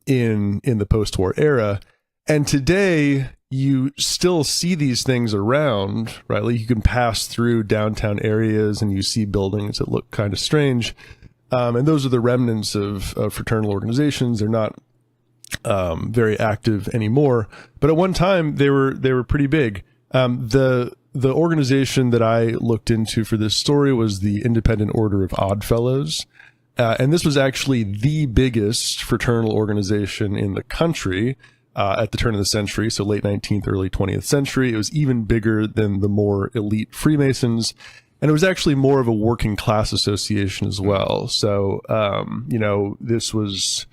In the post-war era. And today, you still see these things around, right? Like you can pass through downtown areas and you see buildings that look kind of strange. And those are the remnants of fraternal organizations. They're not very active anymore, but at one time they were pretty big. The organization that I looked into for this story was the Independent Order of Oddfellows, and this was actually the biggest fraternal organization in the country at the turn of the century, so late 19th, early 20th century. It was even bigger than the more elite Freemasons. And it was actually more of a working class association as well. So, this was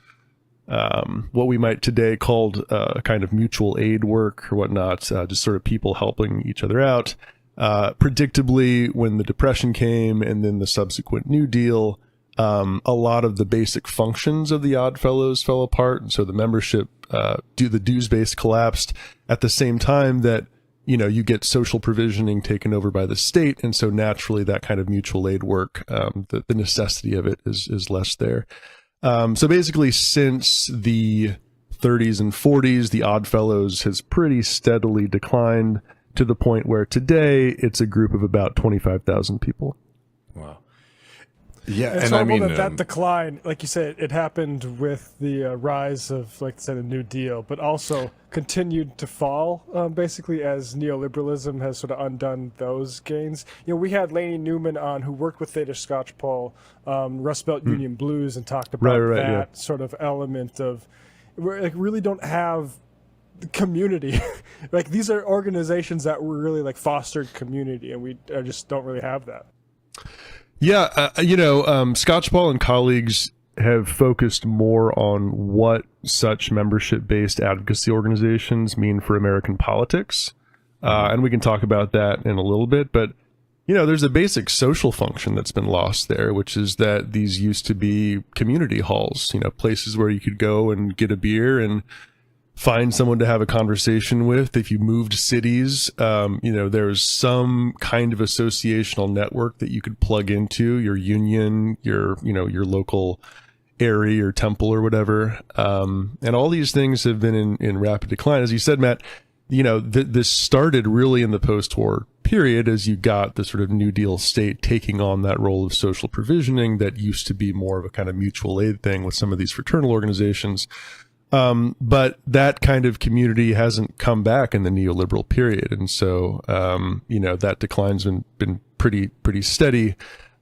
what we might today call a kind of mutual aid work or whatnot, just sort of people helping each other out. Predictably, when the Depression came and then the subsequent New Deal, a lot of the basic functions of the Oddfellows fell apart. And so the membership, the dues base collapsed at the same time that you get social provisioning taken over by the state. And so naturally that kind of mutual aid work, the necessity of it is less there. So basically since the 30s and 40s, the Oddfellows has pretty steadily declined to the point where today it's a group of about 25,000 people.
Wow. Yeah,
it's horrible that decline, like you said, it happened with the rise of, like I said, the New Deal, but also continued to fall, basically, as neoliberalism has sort of undone those gains. We had Lainey Newman on, who worked with Theda Skocpol, Rust Belt Union Blues, and talked about that sort of element of, really don't have community. Like, these are organizations that were really fostered community, and we just don't really have that.
Yeah, Skocpol and colleagues have focused more on what such membership-based advocacy organizations mean for American politics. And we can talk about that in a little bit. But, there's a basic social function that's been lost there, which is that these used to be community halls, places where you could go and get a beer and find someone to have a conversation with. If you moved cities, there's some kind of associational network that you could plug into, your union, your local area or temple or whatever. And all these things have been in rapid decline. As you said, Matt, this started really in the post-war period as you got the sort of New Deal state taking on that role of social provisioning that used to be more of a kind of mutual aid thing with some of these fraternal organizations. But that kind of community hasn't come back in the neoliberal period. And so, that decline's been pretty steady.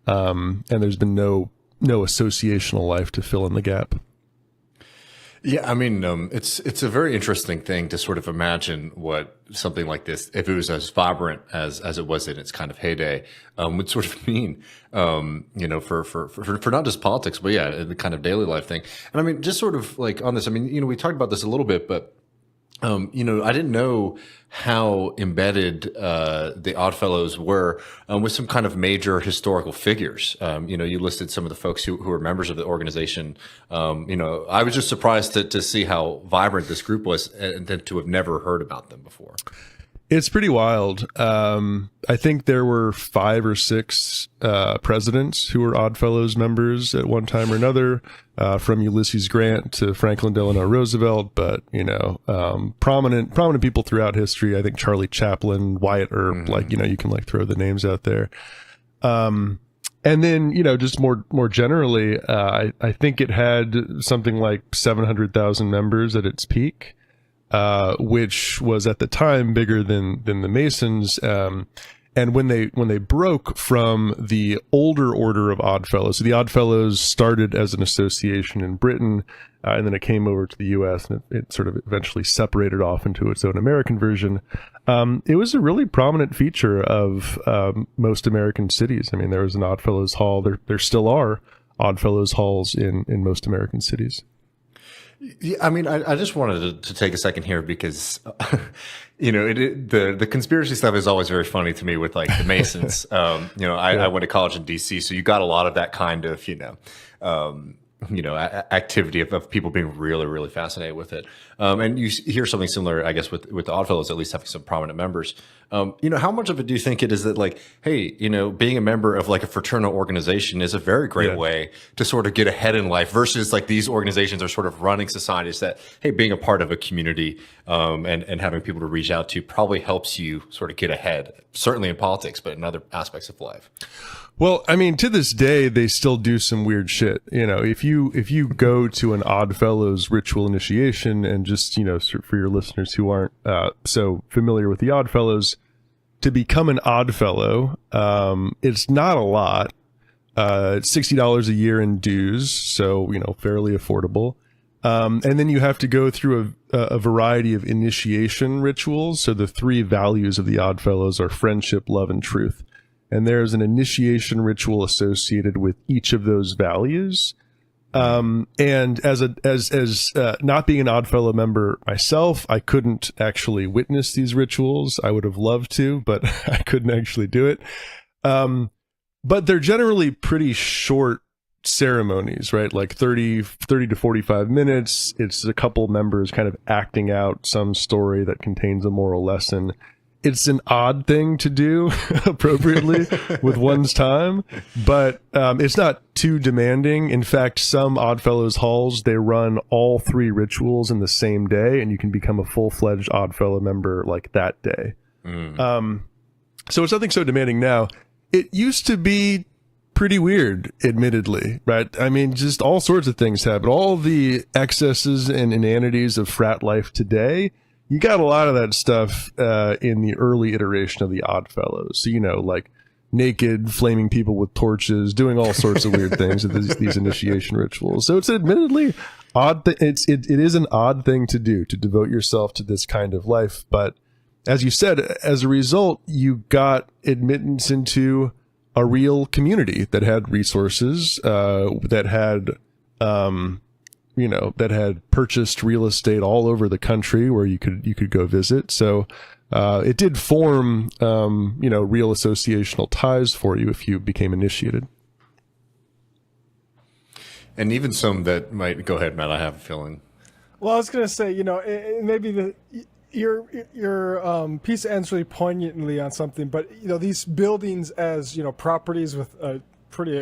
And there's been no associational life to fill in the gap.
Yeah, it's a very interesting thing to sort of imagine what something like this, if it was as vibrant as it was in its kind of heyday, would sort of mean, for not just politics, but the kind of daily life thing. And just sort of on this, we talked about this a little bit, but I didn't know how embedded the Oddfellows were with some kind of major historical figures. You listed some of the folks who were members of the organization. I was just surprised to see how vibrant this group was and then to have never heard about them before.
It's pretty wild. I think there were 5 or 6 presidents who were Oddfellows members at one time or another, from Ulysses Grant to Franklin Delano Roosevelt. But prominent people throughout history. I think Charlie Chaplin, Wyatt Earp. You can throw the names out there. And then just more generally, I think it had something like 700,000 members at its peak. Which was at the time bigger than the Masons. And when they broke from the older order of Oddfellows, so the Oddfellows started as an association in Britain, and then it came over to the U.S. and it sort of eventually separated off into its own American version. It was a really prominent feature of most American cities. I mean, there was an Oddfellows Hall. There still are Oddfellows Halls in most American cities.
Yeah, I mean, I just wanted to take a second here because, the conspiracy stuff is always very funny to me with the Masons. I went to college in D.C., so you got a lot of that kind of, activity of people being really, really fascinated with it. And you hear something similar, I guess, with the Oddfellows, at least having some prominent members. How much of it do you think it is that hey, being a member of a fraternal organization is a very great way to sort of get ahead in life versus these organizations are sort of running societies that, hey, being a part of a community and having people to reach out to probably helps you sort of get ahead, certainly in politics, but in other aspects of life.
Well, I mean, to this day, they still do some weird shit. If you go to an Oddfellows ritual initiation, and just, for your listeners who aren't so familiar with the Oddfellows, to become an Oddfellow, it's not a lot. It's $60 a year in dues, so, fairly affordable. And then you have to go through a variety of initiation rituals. So the 3 values of the Oddfellows are friendship, love, and truth. And there's an initiation ritual associated with each of those values. And as not being an Oddfellow member myself, I couldn't actually witness these rituals. I would have loved to, but I couldn't actually do it. But they're generally pretty short ceremonies, right? 30 to 45 minutes. It's a couple members kind of acting out some story that contains a moral lesson. It's an odd thing to do appropriately with one's time, but it's not too demanding. In fact, some Oddfellows halls, they run all 3 rituals in the same day, and you can become a full-fledged Oddfellow member that day. So it's nothing so demanding now. It used to be pretty weird, admittedly, right? I mean, just all sorts of things happen. All the excesses and inanities of frat life today, you got a lot of that stuff in the early iteration of the Oddfellows. So, naked, flaming people with torches, doing all sorts of weird things at these initiation rituals. So it's admittedly odd. It is an odd thing to do, to devote yourself to this kind of life. But as you said, as a result, you got admittance into a real community that had resources, that had that had purchased real estate all over the country where you could go visit. So it did form real associational ties for you if you became initiated.
And even some that might go ahead, Matt. I have a feeling.
Well, I was going to say, maybe your piece ends really poignantly on something, but these buildings as properties with a pretty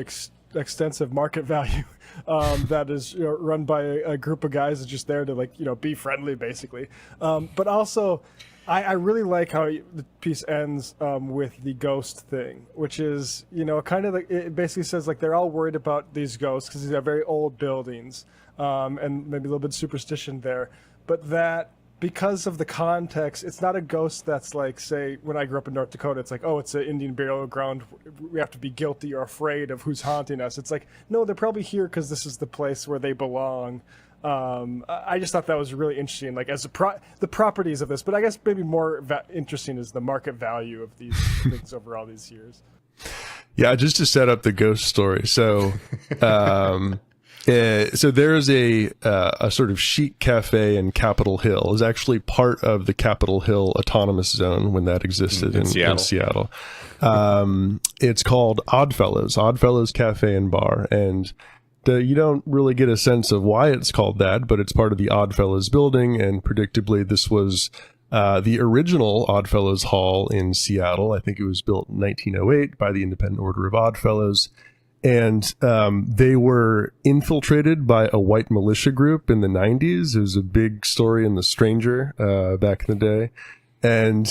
extensive market value. That is run by a group of guys that's just there to be friendly, basically. But also, I really like how the piece ends with the ghost thing, which is kind of it basically says they're all worried about these ghosts because these are very old buildings, and maybe a little bit of superstition there, but that because of the context, it's not a ghost that's say, when I grew up in North Dakota, it's it's an Indian burial ground. We have to be guilty or afraid of who's haunting us. It's no, they're probably here because this is the place where they belong. I just thought that was really interesting, as the properties of this. But I guess maybe more interesting is the market value of these things over all these years.
Yeah, just to set up the ghost story. So So there's a sort of chic cafe in Capitol Hill. It was actually part of the Capitol Hill Autonomous Zone when that existed in Seattle. It's called Oddfellows Cafe and Bar. And you don't really get a sense of why it's called that, but it's part of the Oddfellows building. And predictably, this was the original Oddfellows Hall in Seattle. I think it was built in 1908 by the Independent Order of Oddfellows. And they were infiltrated by a white militia group in the 90s. It was a big story in The Stranger back in the day. And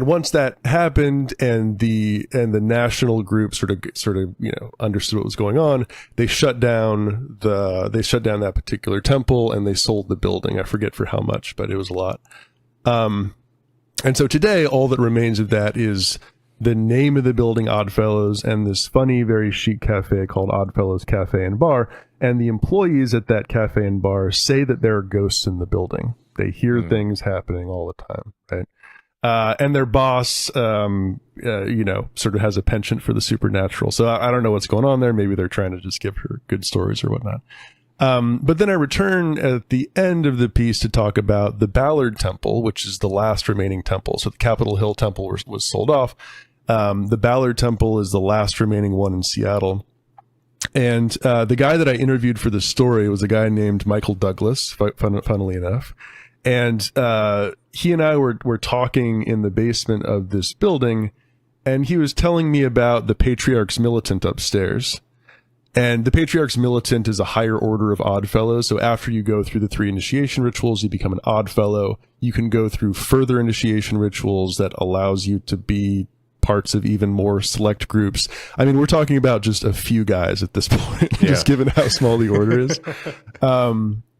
once that happened, and the national group sort of understood what was going on, they shut down that particular temple, and they sold the building. I forget for how much, but it was a lot. And so today, all that remains of that is the name of the building, Oddfellows, and this funny, very chic cafe called Oddfellows Cafe and Bar. And the employees at that cafe and bar say that there are ghosts in the building. They hear things happening all the time, right? And their boss, sort of has a penchant for the supernatural. So I don't know what's going on there. Maybe they're trying to just give her good stories or whatnot. But then I return at the end of the piece to talk about the Ballard Temple, which is the last remaining temple. So the Capitol Hill Temple was sold off. The Ballard Temple is the last remaining one in Seattle. And the guy that I interviewed for this story was a guy named Michael Douglas, funnily enough. And he and I were talking in the basement of this building, and he was telling me about the Patriarch's Militant upstairs. And the Patriarch's Militant is a higher order of Oddfellows. So after you go through the 3 initiation rituals, you become an Oddfellow. You can go through further initiation rituals that allows you to be parts of even more select groups. I mean, we're talking about just a few guys at this point, just given how small the order is.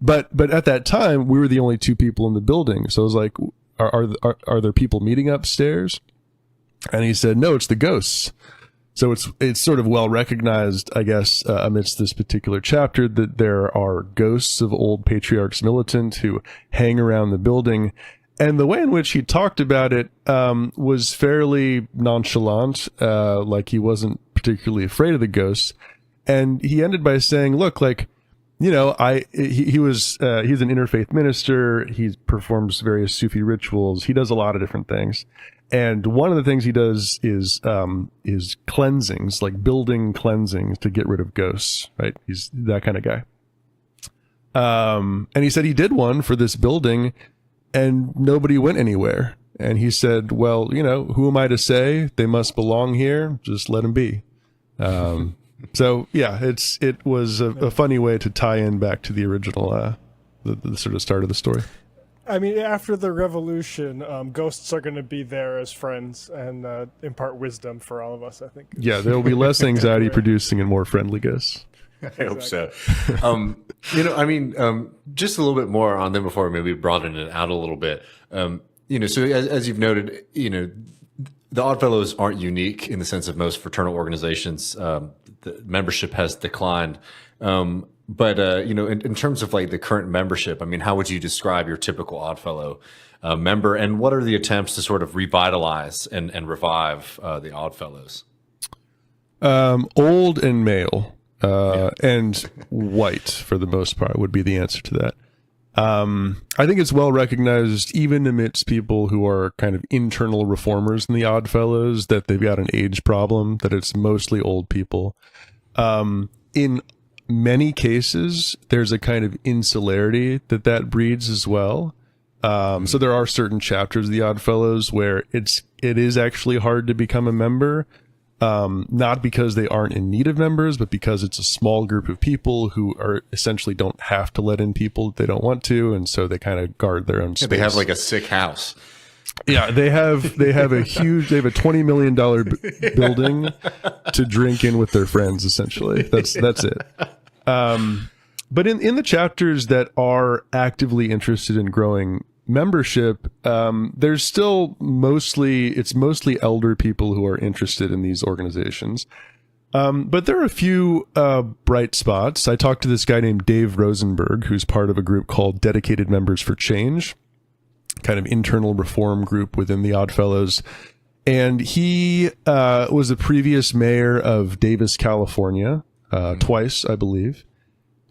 But at that time, we were the only 2 people in the building. So I was like, are there people meeting upstairs? And he said, no, it's the ghosts. So it's sort of well recognized, I guess, amidst this particular chapter, that there are ghosts of old Patriarchs Militant who hang around the building. And the way in which he talked about it was fairly nonchalant, like he wasn't particularly afraid of the ghosts. And he ended by saying, look, like, he's an interfaith minister. He performs various Sufi rituals. He does a lot of different things. And one of the things he does is cleansings, like building cleansings to get rid of ghosts, right? He's that kind of guy. And he said he did one for this building, and nobody went anywhere. And he said, well, who am I to say they must belong here? Just let them be. So yeah, it was a funny way to tie in back to the original, the sort of start of the story.
I mean, after the revolution, ghosts are going to be there as friends and impart wisdom for all of us, I think.
Yeah, there will be less anxiety producing and more friendly ghosts.
I hope so. Just a little bit more on them before maybe broaden it out a little bit. So as you've noted, the Oddfellows aren't unique in the sense of most fraternal organizations. The membership has declined. But in terms of like the current membership, I mean, how would you describe your typical Oddfellow member, and what are the attempts to sort of revitalize and revive the Oddfellows?
Old and male. And white, for the most part, would be the answer to that. I think it's well recognized, even amidst people who are kind of internal reformers in the Oddfellows, that they've got an age problem, that it's mostly old people. In many cases, there's a kind of insularity that breeds as well. So there are certain chapters of the Oddfellows where it is actually hard to become a member. Not because they aren't in need of members, but because it's a small group of people who are essentially don't have to let in people they don't want to, and so they kind of guard their own space.
They have like a sick house.
Yeah, they have a $20 million building to drink in with their friends. Essentially, that's it. But in the chapters that are actively interested in growing membership, there's still mostly elder people who are interested in these organizations. But there are a few bright spots. I talked to this guy named Dave Rosenberg, who's part of a group called Dedicated Members for Change, kind of internal reform group within the Oddfellows. And he was a previous mayor of Davis, California, twice, I believe.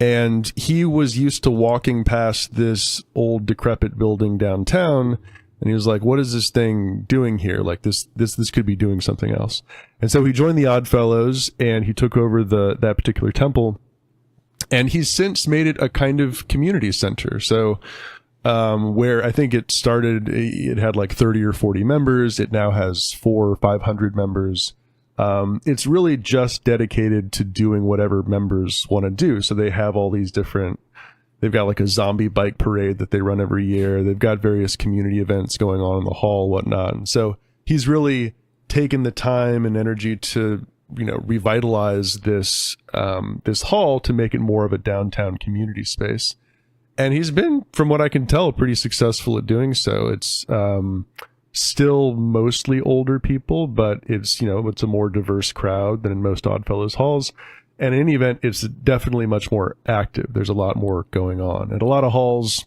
And he was used to walking past this old decrepit building downtown, and he was like, what is this thing doing here? Like this could be doing something else. And so he joined the Odd Fellows, and he took over that particular temple, and he's since made it a kind of community center. So where I think it started, it had like 30 or 40 members. It now has 400 or 500 members. It's really just dedicated to doing whatever members want to do. So they have all these they've got like a zombie bike parade that they run every year. They've got various community events going on in the hall, whatnot. And so he's really taken the time and energy to, revitalize this hall to make it more of a downtown community space. And he's been, from what I can tell, pretty successful at doing so. It's, still mostly older people, but it's a more diverse crowd than in most Oddfellows halls. And in any event, it's definitely much more active. There's a lot more going on. And a lot of halls,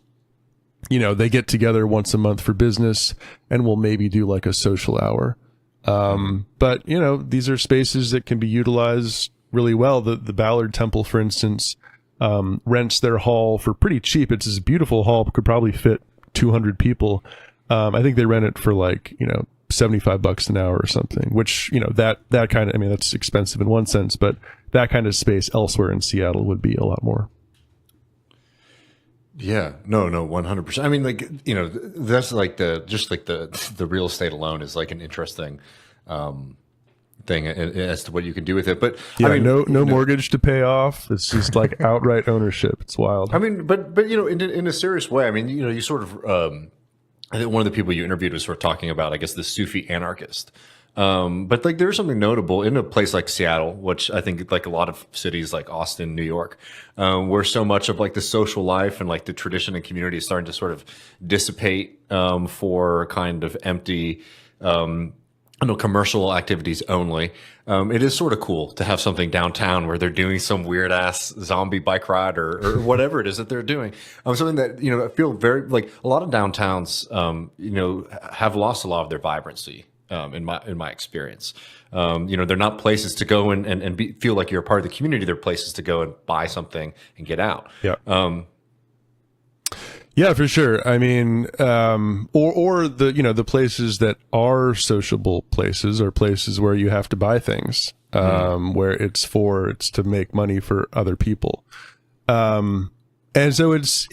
they get together once a month for business and will maybe do like a social hour. But these are spaces that can be utilized really well. The Ballard Temple, for instance, rents their hall for pretty cheap. It's this beautiful hall, could probably fit 200 people. I think they rent it for like, $75 an hour or something, which, that kind of, that's expensive in one sense, but that kind of space elsewhere in Seattle would be a lot more.
Yeah, no, 100%. That's like the real estate alone is like an interesting, thing as to what you can do with it. But
yeah, no mortgage to pay off. It's just like outright ownership. It's wild.
But in a serious way, you sort of, I think one of the people you interviewed was sort of talking about, I guess, the Sufi anarchist. But like there's something notable in a place like Seattle, which I think like a lot of cities like Austin, New York, where so much of like the social life and like the tradition and community is starting to sort of dissipate for kind of empty commercial activities only. It is sort of cool to have something downtown where they're doing some weird ass zombie bike ride or whatever it is that they're doing. Something that, I feel very like a lot of downtowns, have lost a lot of their vibrancy. In my experience, they're not places to go and feel like you're a part of the community. They're places to go and buy something and get out.
Yeah. Yeah, for sure. or the places that are sociable places are places where you have to buy things, where it's to make money for other people. And so it's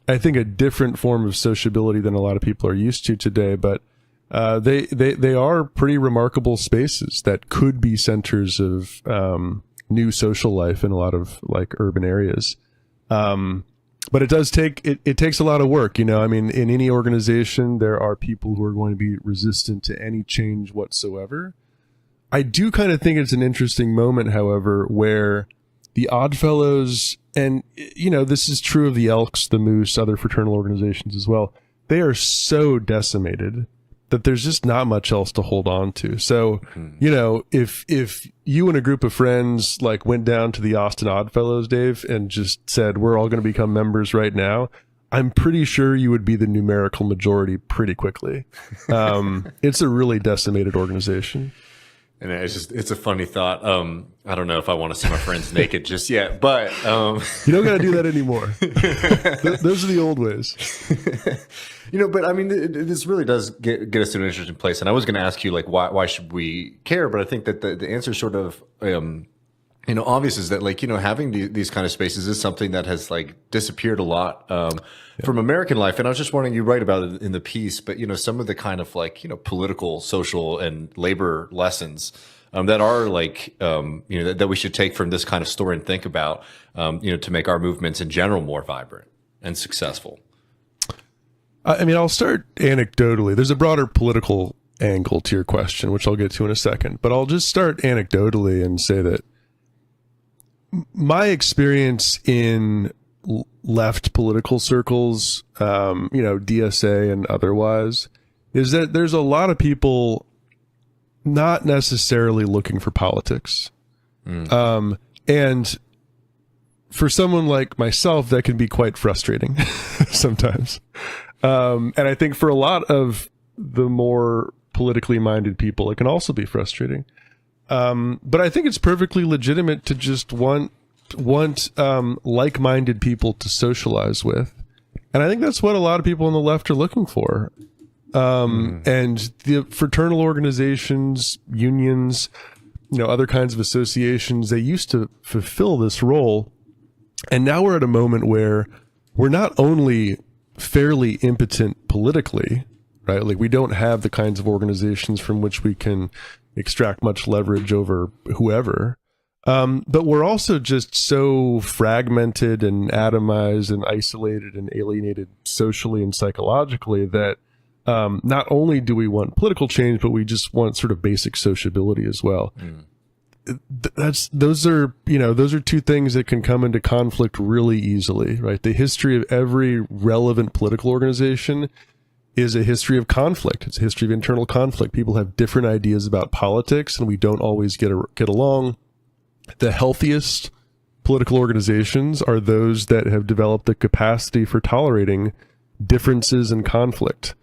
I think a different form of sociability than a lot of people are used to today, but they are pretty remarkable spaces that could be centers of new social life in a lot of like urban areas. But it does it takes a lot of work, in any organization, there are people who are going to be resistant to any change whatsoever. I do kind of think it's an interesting moment, however, where the Oddfellows, and, this is true of the Elks, the Moose, other fraternal organizations as well, they are so decimated that there's just not much else to hold on to. So, if you and a group of friends like went down to the Austin Oddfellows, Dave, and just said, we're all going to become members right now, I'm pretty sure you would be the numerical majority pretty quickly. It's a really decimated organization.
And it's a funny thought. I don't know if I want to see my friends naked just yet, but
you don't got to do that anymore. Those are the old ways.
But this really does get us to an interesting place. And I was going to ask you, like, why should we care? But I think that the answer is sort of, obvious, is that, like, having these kind of spaces is something that has like disappeared a lot from American life. And I was just wondering, you write about it in the piece, but some of the kind of like political, social, and labor lessons that are like that we should take from this kind of story and think about to make our movements in general more vibrant and successful.
I'll start anecdotally. There's a broader political angle to your question, which I'll get to in a second, but I'll just start anecdotally and say that my experience in left political circles, DSA and otherwise, is that there's a lot of people not necessarily looking for politics. And for someone like myself, that can be quite frustrating sometimes. And I think for a lot of the more politically minded people, it can also be frustrating. But I think it's perfectly legitimate to just want just want like-minded people to socialize with. And I think that's what a lot of people on the left are looking for. And the fraternal organizations, unions, other kinds of associations, they used to fulfill this role. And now we're at a moment where we're not only fairly impotent politically, right? Like we don't have the kinds of organizations from which we can extract much leverage over whoever. But we're also just so fragmented and atomized and isolated and alienated socially and psychologically that not only do we want political change, but we just want sort of basic sociability as well. Those are two things that can come into conflict really easily, right? The history of every relevant political organization is a history of conflict. It's a history of internal conflict. People have different ideas about politics, and we don't always get along. The healthiest political organizations are those that have developed the capacity for tolerating differences and conflict.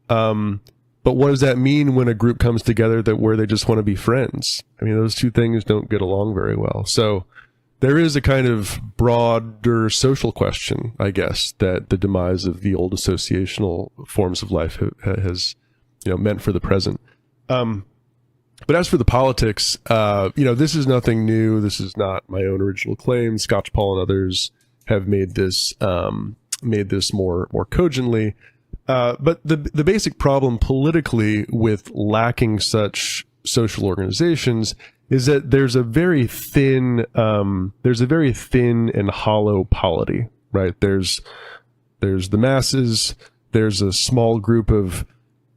But what does that mean when a group comes together where they just want to be friends? I mean, those two things don't get along very well. So there is a kind of broader social question, I guess, that the demise of the old associational forms of life has, meant for the present. But as for the politics, this is nothing new. This is not my own original claim. Scotch Paul and others have made this more cogently. But the basic problem politically with lacking such social organizations is that there's a very thin and hollow polity, right? There's the masses, there's a small group of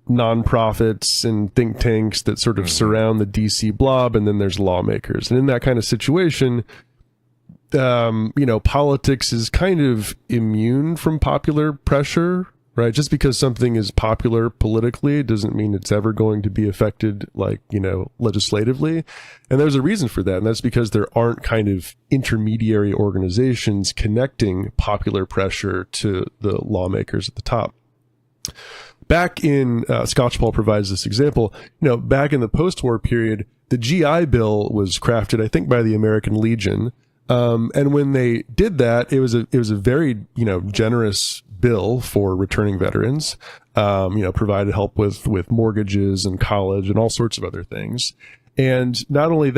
nonprofits and think tanks that sort of surround the DC blob, and then there's lawmakers. And in that kind of situation, politics is kind of immune from popular pressure, right? Just because something is popular politically doesn't mean it's ever going to be affected, legislatively. And there's a reason for that. And that's because there aren't kind of intermediary organizations connecting popular pressure to the lawmakers at the top. Back in, Scotch Paul provides this example, back in the post-war period, the GI Bill was crafted, I think, by the American Legion. And when they did that, it was a very, generous bill for returning veterans, provided help with mortgages and college and all sorts of other things. And not only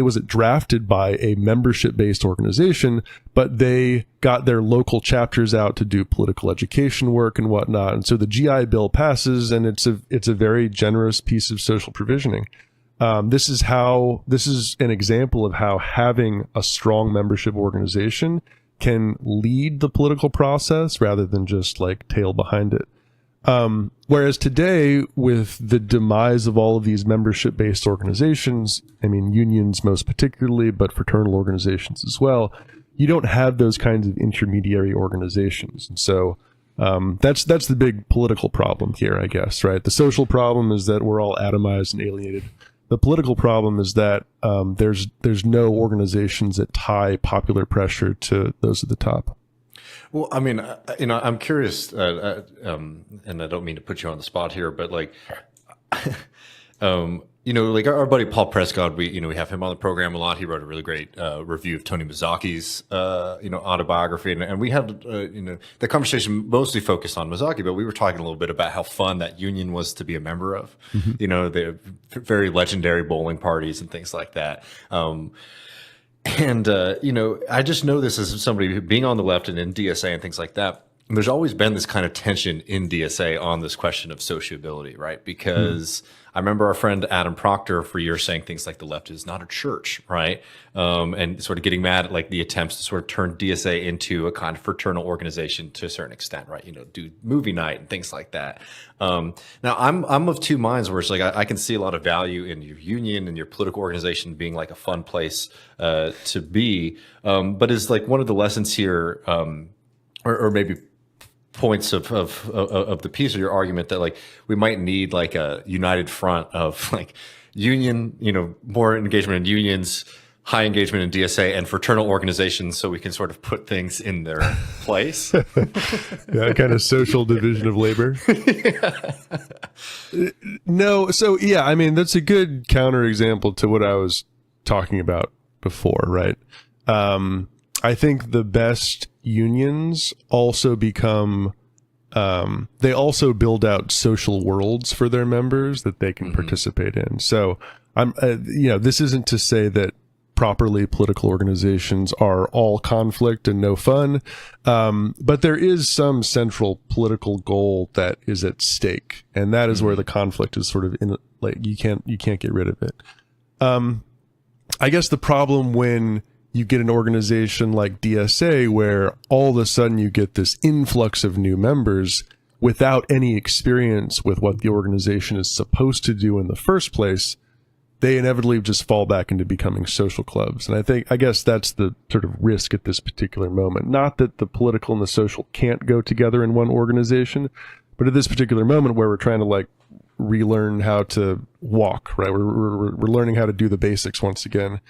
was it drafted by a membership-based organization, but they got their local chapters out to do political education work and whatnot. And so the GI Bill passes, and it's a very generous piece of social provisioning. This is an example of how having a strong membership organization can lead the political process rather than just tail behind it. Whereas today, with the demise of all of these membership-based organizations, unions most particularly, but fraternal organizations as well, you don't have those kinds of intermediary organizations. And so that's the big political problem here, I guess, right? The social problem is that we're all atomized and alienated. The political problem is that there's no organizations that tie popular pressure to those at the top.
Well, I'm curious, and I don't mean to put you on the spot here, but our buddy Paul Prescott, we have him on the program a lot. He wrote a really great review of Tony Mazzocchi's autobiography, and we had the conversation mostly focused on Mazzocchi, but we were talking a little bit about how fun that union was to be a member of. The very legendary bowling parties and things like that. I just know this as somebody being on the left and in DSA and things like that. There's always been this kind of tension in DSA on this question of sociability, right? Because I remember our friend Adam Proctor for years saying things like the left is not a church, right? And sort of getting mad at the attempts to sort of turn DSA into a kind of fraternal organization to a certain extent, right? Do movie night and things like that. Now I'm of two minds where it's I can see a lot of value in your union and your political organization being a fun place to be. But is one of the lessons here, or maybe points of the piece of your argument that we might need a united front of union, more engagement in unions, high engagement in DSA, and fraternal organizations, so we can sort of put things in their place.
Yeah, kind of social division of labor. No, so that's a good counterexample to what I was talking about before, right? I think the best unions also become, they also build out social worlds for their members that they can participate in. So this isn't to say that properly political organizations are all conflict and no fun. But there is some central political goal that is at stake. And that is where the conflict is sort of you can't get rid of it. I guess the problem when you get an organization like DSA, where all of a sudden you get this influx of new members without any experience with what the organization is supposed to do in the first place, they inevitably just fall back into becoming social clubs. And I guess that's the sort of risk at this particular moment. Not that the political and the social can't go together in one organization, but at this particular moment where we're trying to relearn how to walk, right? We're learning how to do the basics once again.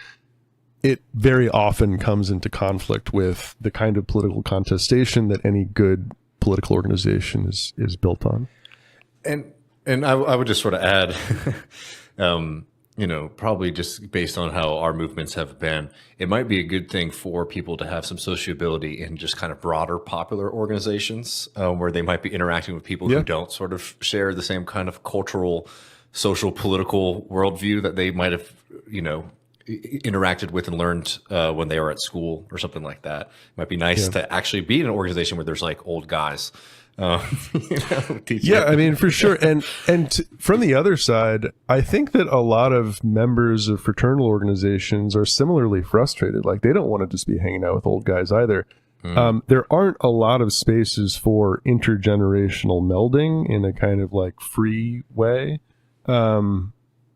It very often comes into conflict with the kind of political contestation that any good political organization is built on.
And I would just sort of add, probably just based on how our movements have been, it might be a good thing for people to have some sociability in just kind of broader popular organizations where they might be interacting with people who don't sort of share the same kind of cultural, social, political worldview that they might have, interacted with and learned when they were at school or something like that. It might be nice to actually be in an organization where there's old guys.
I mean, for sure. And from the other side, I think that a lot of members of fraternal organizations are similarly frustrated. They don't want to just be hanging out with old guys either. There aren't a lot of spaces for intergenerational melding in a kind of free way.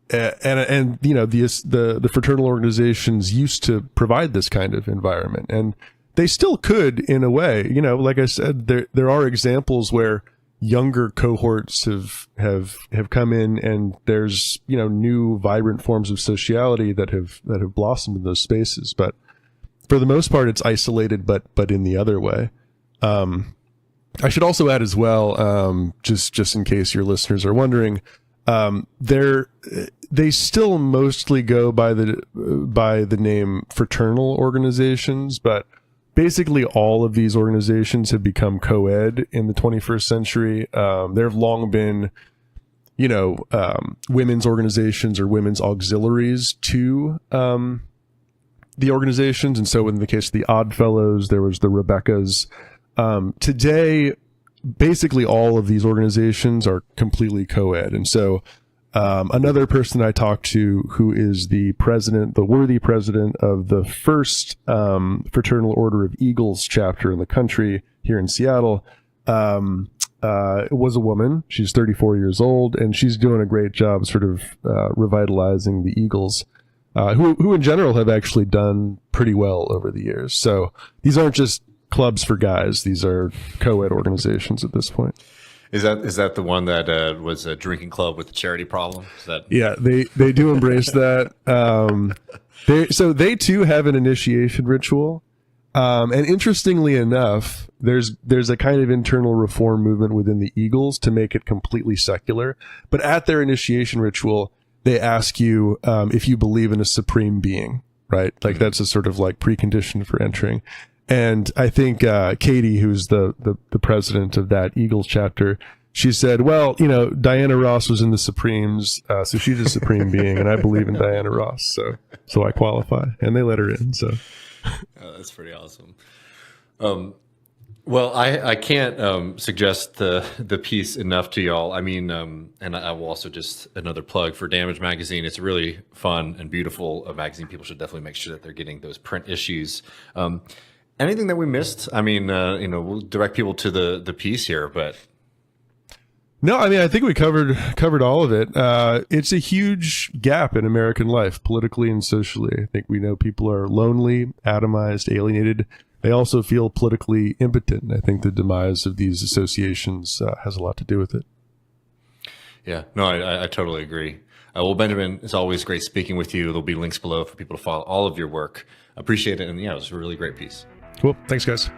The fraternal organizations used to provide this kind of environment, and they still could in a way. Like I said, there are examples where younger cohorts have come in, and there's new vibrant forms of sociality that have blossomed in those spaces. But for the most part, it's isolated, but in the other way. I should also add as well, just in case your listeners are wondering, they still mostly go by the name fraternal organizations, but basically all of these organizations have become co-ed in the 21st century. There have long been, women's organizations or women's auxiliaries to the organizations. And so in the case of the Odd Fellows, there was the Rebeccas. Today, basically all of these organizations are completely co-ed. And so another person I talked to who is the worthy president of the first Fraternal Order of Eagles chapter in the country here in Seattle, was a woman. She's 34 years old, and she's doing a great job sort of revitalizing the Eagles, who in general have actually done pretty well over the years. So these aren't just clubs for guys. These are co-ed organizations at this point.
Is that the one that was a drinking club with a charity problem?
Yeah, they do embrace that. They too have an initiation ritual. And interestingly enough, there's a kind of internal reform movement within the Eagles to make it completely secular. But at their initiation ritual, they ask you if you believe in a supreme being, right? That's a sort of precondition for entering. And I think Katie, who's the president of that Eagles chapter, she said, well, Diana Ross was in the Supremes, so she's a supreme being, and I believe in Diana Ross, so I qualify. And they let her in. So
that's pretty awesome. Well, I can't suggest the piece enough to y'all. I mean, and I will also just another plug for Damage Magazine. It's a really fun and beautiful magazine. People should definitely make sure that they're getting those print issues. Anything that we missed? I mean, we'll direct people to the piece here, but
no, I mean, I think we covered all of it. It's a huge gap in American life, politically and socially. I think we know people are lonely, atomized, alienated. They also feel politically impotent. And I think the demise of these associations has a lot to do with it.
Yeah, no, I totally agree. Well, Benjamin, it's always great speaking with you. There'll be links below for people to follow all of your work. Appreciate it. And yeah, it was a really great piece.
Cool. Thanks, guys.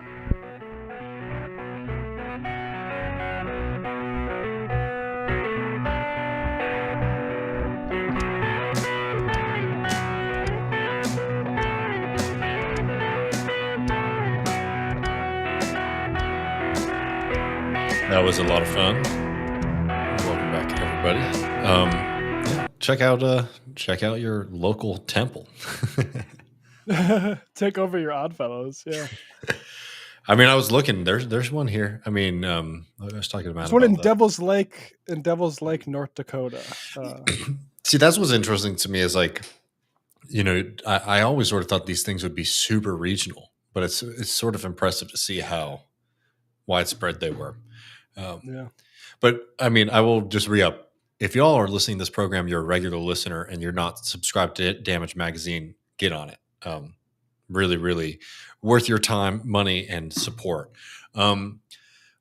That was a lot of fun. Welcome back, everybody. Check out your local temple.
Take over your Oddfellows. Yeah.
I mean, I was looking. There's one here. I mean, I was talking about.
There's one in Devil's Lake, North Dakota.
See, that's what's interesting to me is like, I always sort of thought these things would be super regional, but it's sort of impressive to see how widespread they were.
Yeah.
But I mean, I will just re-up. If y'all are listening to this program, you're a regular listener and you're not subscribed to Damage Magazine, get on it. Really, really worth your time, money, and support. Well,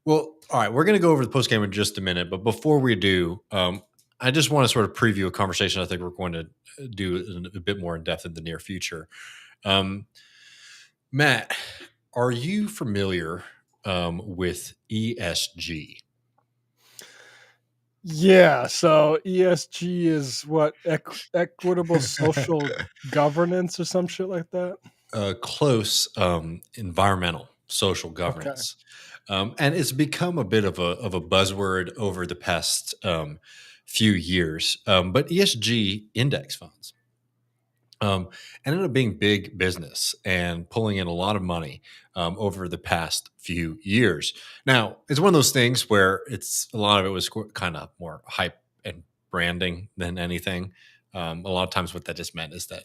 all right, we're going to go over the postgame in just a minute. But before we do, I just want to sort of preview a conversation I think we're going to do a bit more in depth in the near future. Matt, are you familiar with ESG?
Yeah, so ESG is what, equitable social governance or some shit like that?
Close, environmental social governance. And it's become a bit of a buzzword over the past few years. But ESG index funds ended up being big business and pulling in a lot of money over the past few years. Now, it's one of those things where a lot of it was kind of more hype and branding than anything. A lot of times what that just meant is that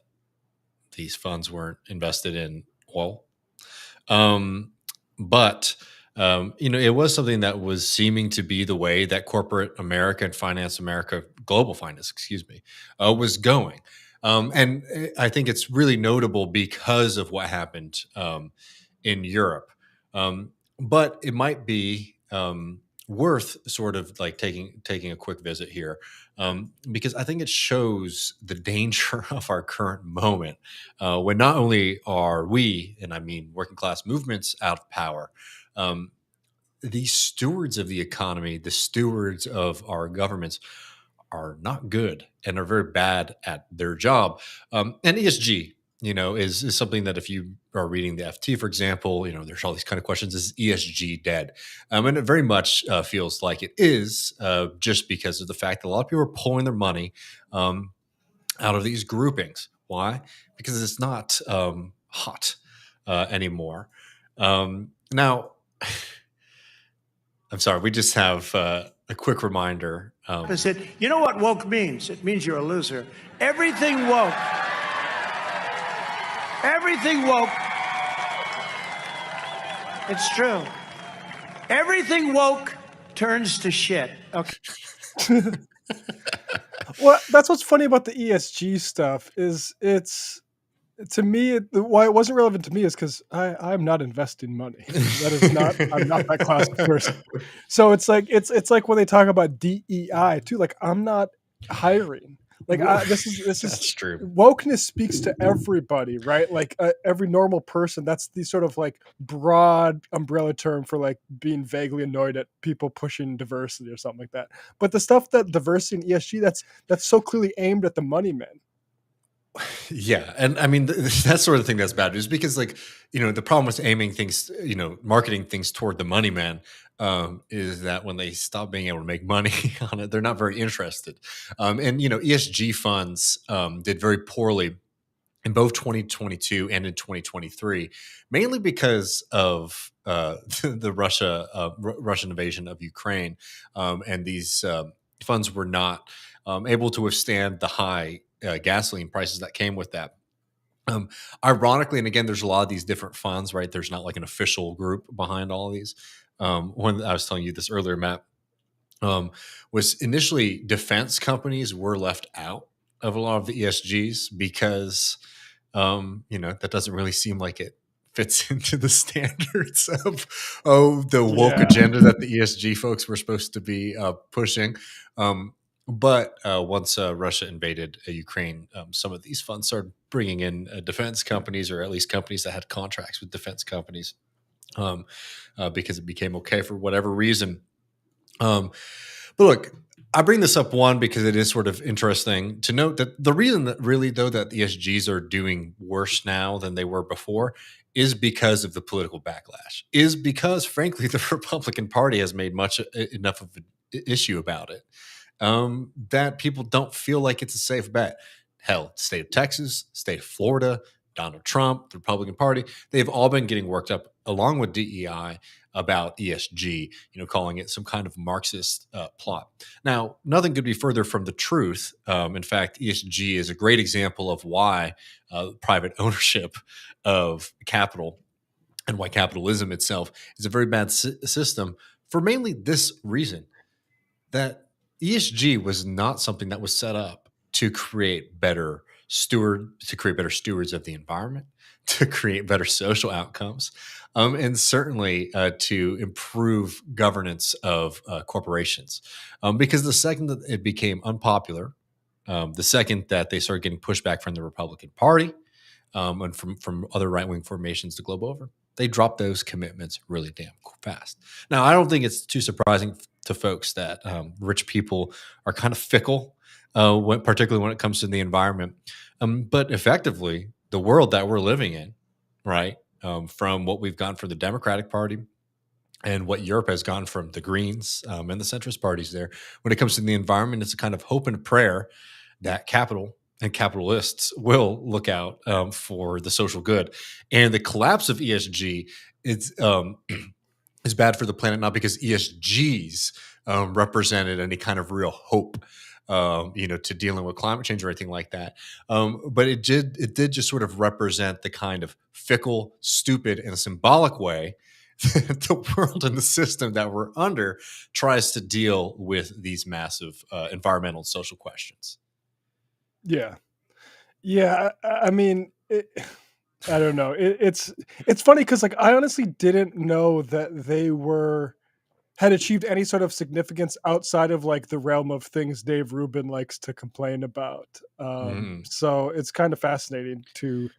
these funds weren't invested in oil. But it was something that was seeming to be the way that corporate America and global finance, was going. And I think it's really notable because of what happened in Europe. But it might be worth sort of like taking a quick visit here because I think it shows the danger of our current moment when not only are we, and I mean working class movements, out of power, the stewards of the economy, the stewards of our governments are not good and are very bad at their job. And ESG, is something that if you are reading the FT, for example, there's all these kind of questions. Is ESG dead? And it very much feels like it is just because of the fact that a lot of people are pulling their money out of these groupings. Why? Because it's not hot anymore. Now, I'm sorry, we just have a quick reminder.
You know what woke means? It means you're a loser. Everything woke. Everything woke. It's true. Everything woke turns to shit. Okay.
Well, that's what's funny about the ESG stuff is to me, why it wasn't relevant to me is because I'm not investing money. That is not. I'm not that class of person. So it's like when they talk about DEI too. Like I'm not hiring. Like this is
That's true.
Wokeness speaks to everybody, right? Like every normal person. That's the sort of like broad umbrella term for like being vaguely annoyed at people pushing diversity or something like that. But the stuff that diversity and ESG, that's so clearly aimed at the money men.
Yeah. And I mean, that's sort of the thing that's bad is because like, the problem with aiming things, marketing things toward the money man is that when they stop being able to make money on it, they're not very interested. And, ESG funds did very poorly in both 2022 and in 2023, mainly because of the Russian invasion of Ukraine. And these funds were not able to withstand the high gasoline prices that came with that. Ironically, and again, there's a lot of these different funds, right? There's not like an official group behind all of these. When I was telling you this earlier, Matt, was initially defense companies were left out of a lot of the ESGs because, that doesn't really seem like it fits into the standards of the woke agenda that the ESG folks were supposed to be pushing. But once Russia invaded Ukraine, some of these funds started bringing in defense companies, or at least companies that had contracts with defense companies, because it became okay for whatever reason. But look, I bring this up, one, because it is sort of interesting to note that the reason that really, though, that the ESGs are doing worse now than they were before is because of the political backlash, is because, frankly, the Republican Party has made enough of an issue about it that people don't feel like it's a safe bet. Hell, state of Texas, state of Florida, Donald Trump, the Republican Party, they've all been getting worked up along with DEI about ESG, calling it some kind of Marxist plot. Now, nothing could be further from the truth. In fact, ESG is a great example of why private ownership of capital and why capitalism itself is a very bad system for mainly this reason, that ESG was not something that was set up to create better stewards of the environment, to create better social outcomes, and certainly to improve governance of corporations. Because the second that it became unpopular, the second that they started getting pushback from the Republican Party and from other right-wing formations the globe over, they dropped those commitments really damn fast. Now, I don't think it's too surprising to folks that rich people are kind of fickle, particularly when it comes to the environment. But effectively, the world that we're living in, right, from what we've gotten from the Democratic Party and what Europe has gone from the Greens and the centrist parties there, when it comes to the environment, it's a kind of hope and prayer that capital and capitalists will look out for the social good. And the collapse of ESG is bad for the planet, not because ESGs represented any kind of real hope, to dealing with climate change or anything like that. But it did just sort of represent the kind of fickle, stupid, and symbolic way that the world and the system that we're under tries to deal with these massive environmental and social questions.
Yeah. I mean, I don't know. It's funny because, like, I honestly didn't know that they had achieved any sort of significance outside of, like, the realm of things Dave Rubin likes to complain about. So it's kind of fascinating to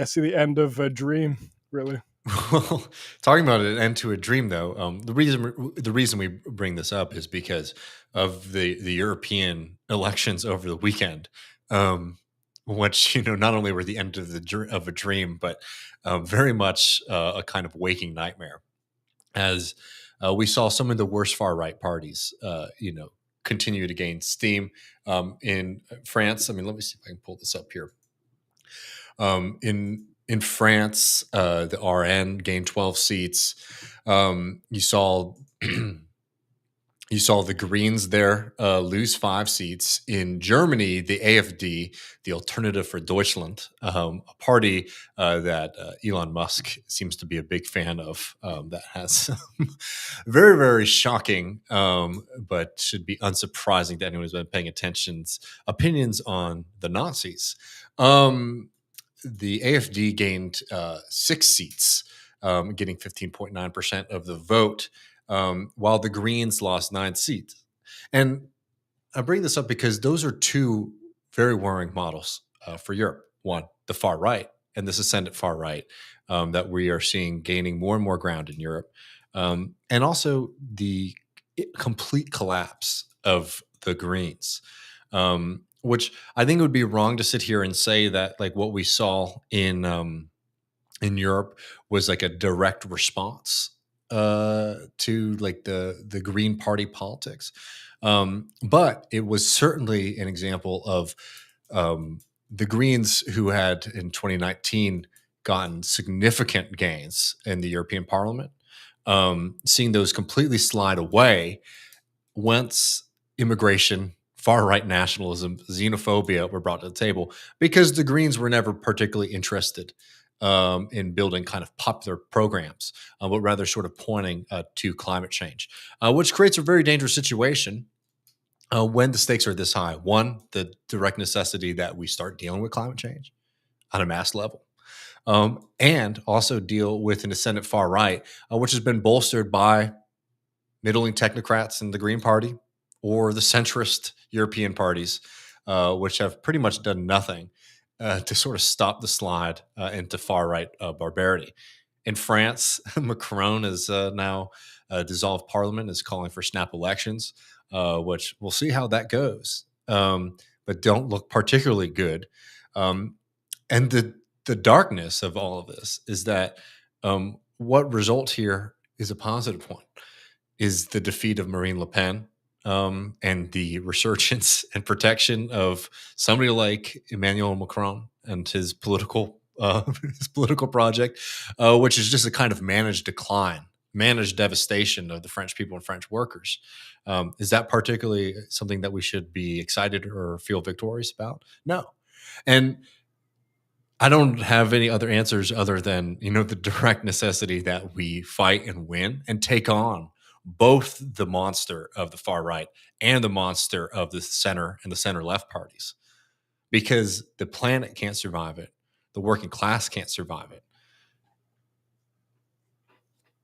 see the end of a dream, really.
Well, talking about an end to a dream, though, the reason we bring this up is because of the European elections over the weekend, which not only were the end of a dream, but very much a kind of waking nightmare, as we saw some of the worst far right parties, continue to gain steam in France. I mean, let me see if I can pull this up here. In France, the RN gained 12 seats. You saw the Greens there lose 5 seats. In Germany, the AfD, the Alternative for Deutschland, a party that Elon Musk seems to be a big fan of, that has very, very shocking, but should be unsurprising to anyone who's been paying attention, opinions on the Nazis. The AfD gained 6 seats, getting 15.9% of the vote, while the Greens lost 9 seats. And I bring this up because those are two very worrying models for Europe. One, the far right and this ascendant far right that we are seeing gaining more and more ground in Europe. And also the complete collapse of the Greens. Which I think it would be wrong to sit here and say that, like, what we saw in Europe was like a direct response to like the Green Party politics, but it was certainly an example of the Greens, who had in 2019 gotten significant gains in the European Parliament, seeing those completely slide away once immigration, far-right nationalism, xenophobia were brought to the table, because the Greens were never particularly interested in building kind of popular programs, but rather sort of pointing to climate change, which creates a very dangerous situation when the stakes are this high. One, the direct necessity that we start dealing with climate change on a mass level, and also deal with an ascendant far right, which has been bolstered by middling technocrats in the Green Party or the centrist European parties, which have pretty much done nothing to sort of stop the slide into far-right barbarity. In France, Macron has now dissolved parliament, is calling for snap elections. which we'll see how that goes, but don't look particularly good. And the darkness of all of this is that what results here is a positive one, is the defeat of Marine Le Pen, and the resurgence and protection of somebody like Emmanuel Macron and his political project, which is just a kind of managed decline, managed devastation of the French people and French workers. Is that particularly something that we should be excited or feel victorious about? No. And I don't have any other answers other than, the direct necessity that we fight and win and take on both the monster of the far right and the monster of the center and the center left parties, because the planet can't survive it. The working class can't survive it.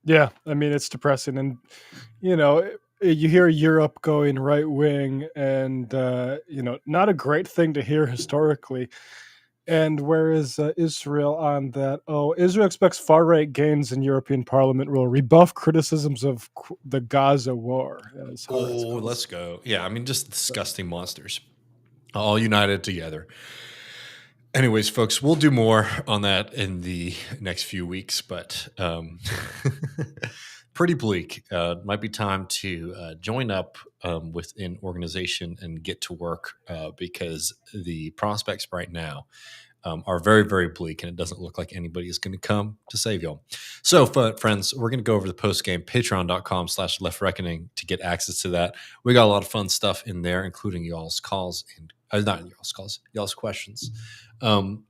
Yeah, I mean, it's depressing. And, you hear Europe going right wing, and, not a great thing to hear historically. And where is Isreal on that? Oh, Israel expects far-right gains in European Parliament will rebuff criticisms of the Gaza war.
Let's go. Yeah, I mean, just disgusting monsters, all united together. Anyways, folks, we'll do more on that in the next few weeks, but pretty bleak. Might be time to join up with an organization and get to work, because the prospects right now are very, very bleak, and it doesn't look like anybody is going to come to save y'all. So, friends, we're going to go over the post game, patreon.com/Left Reckoning, to get access to that. We got a lot of fun stuff in there, including y'all's calls and not y'all's calls, y'all's questions. And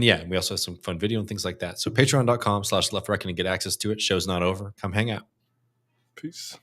yeah, we also have some fun video and things like that. So patreon.com/Left Reckoning, get access to it. Show's not over. Come hang out.
Peace.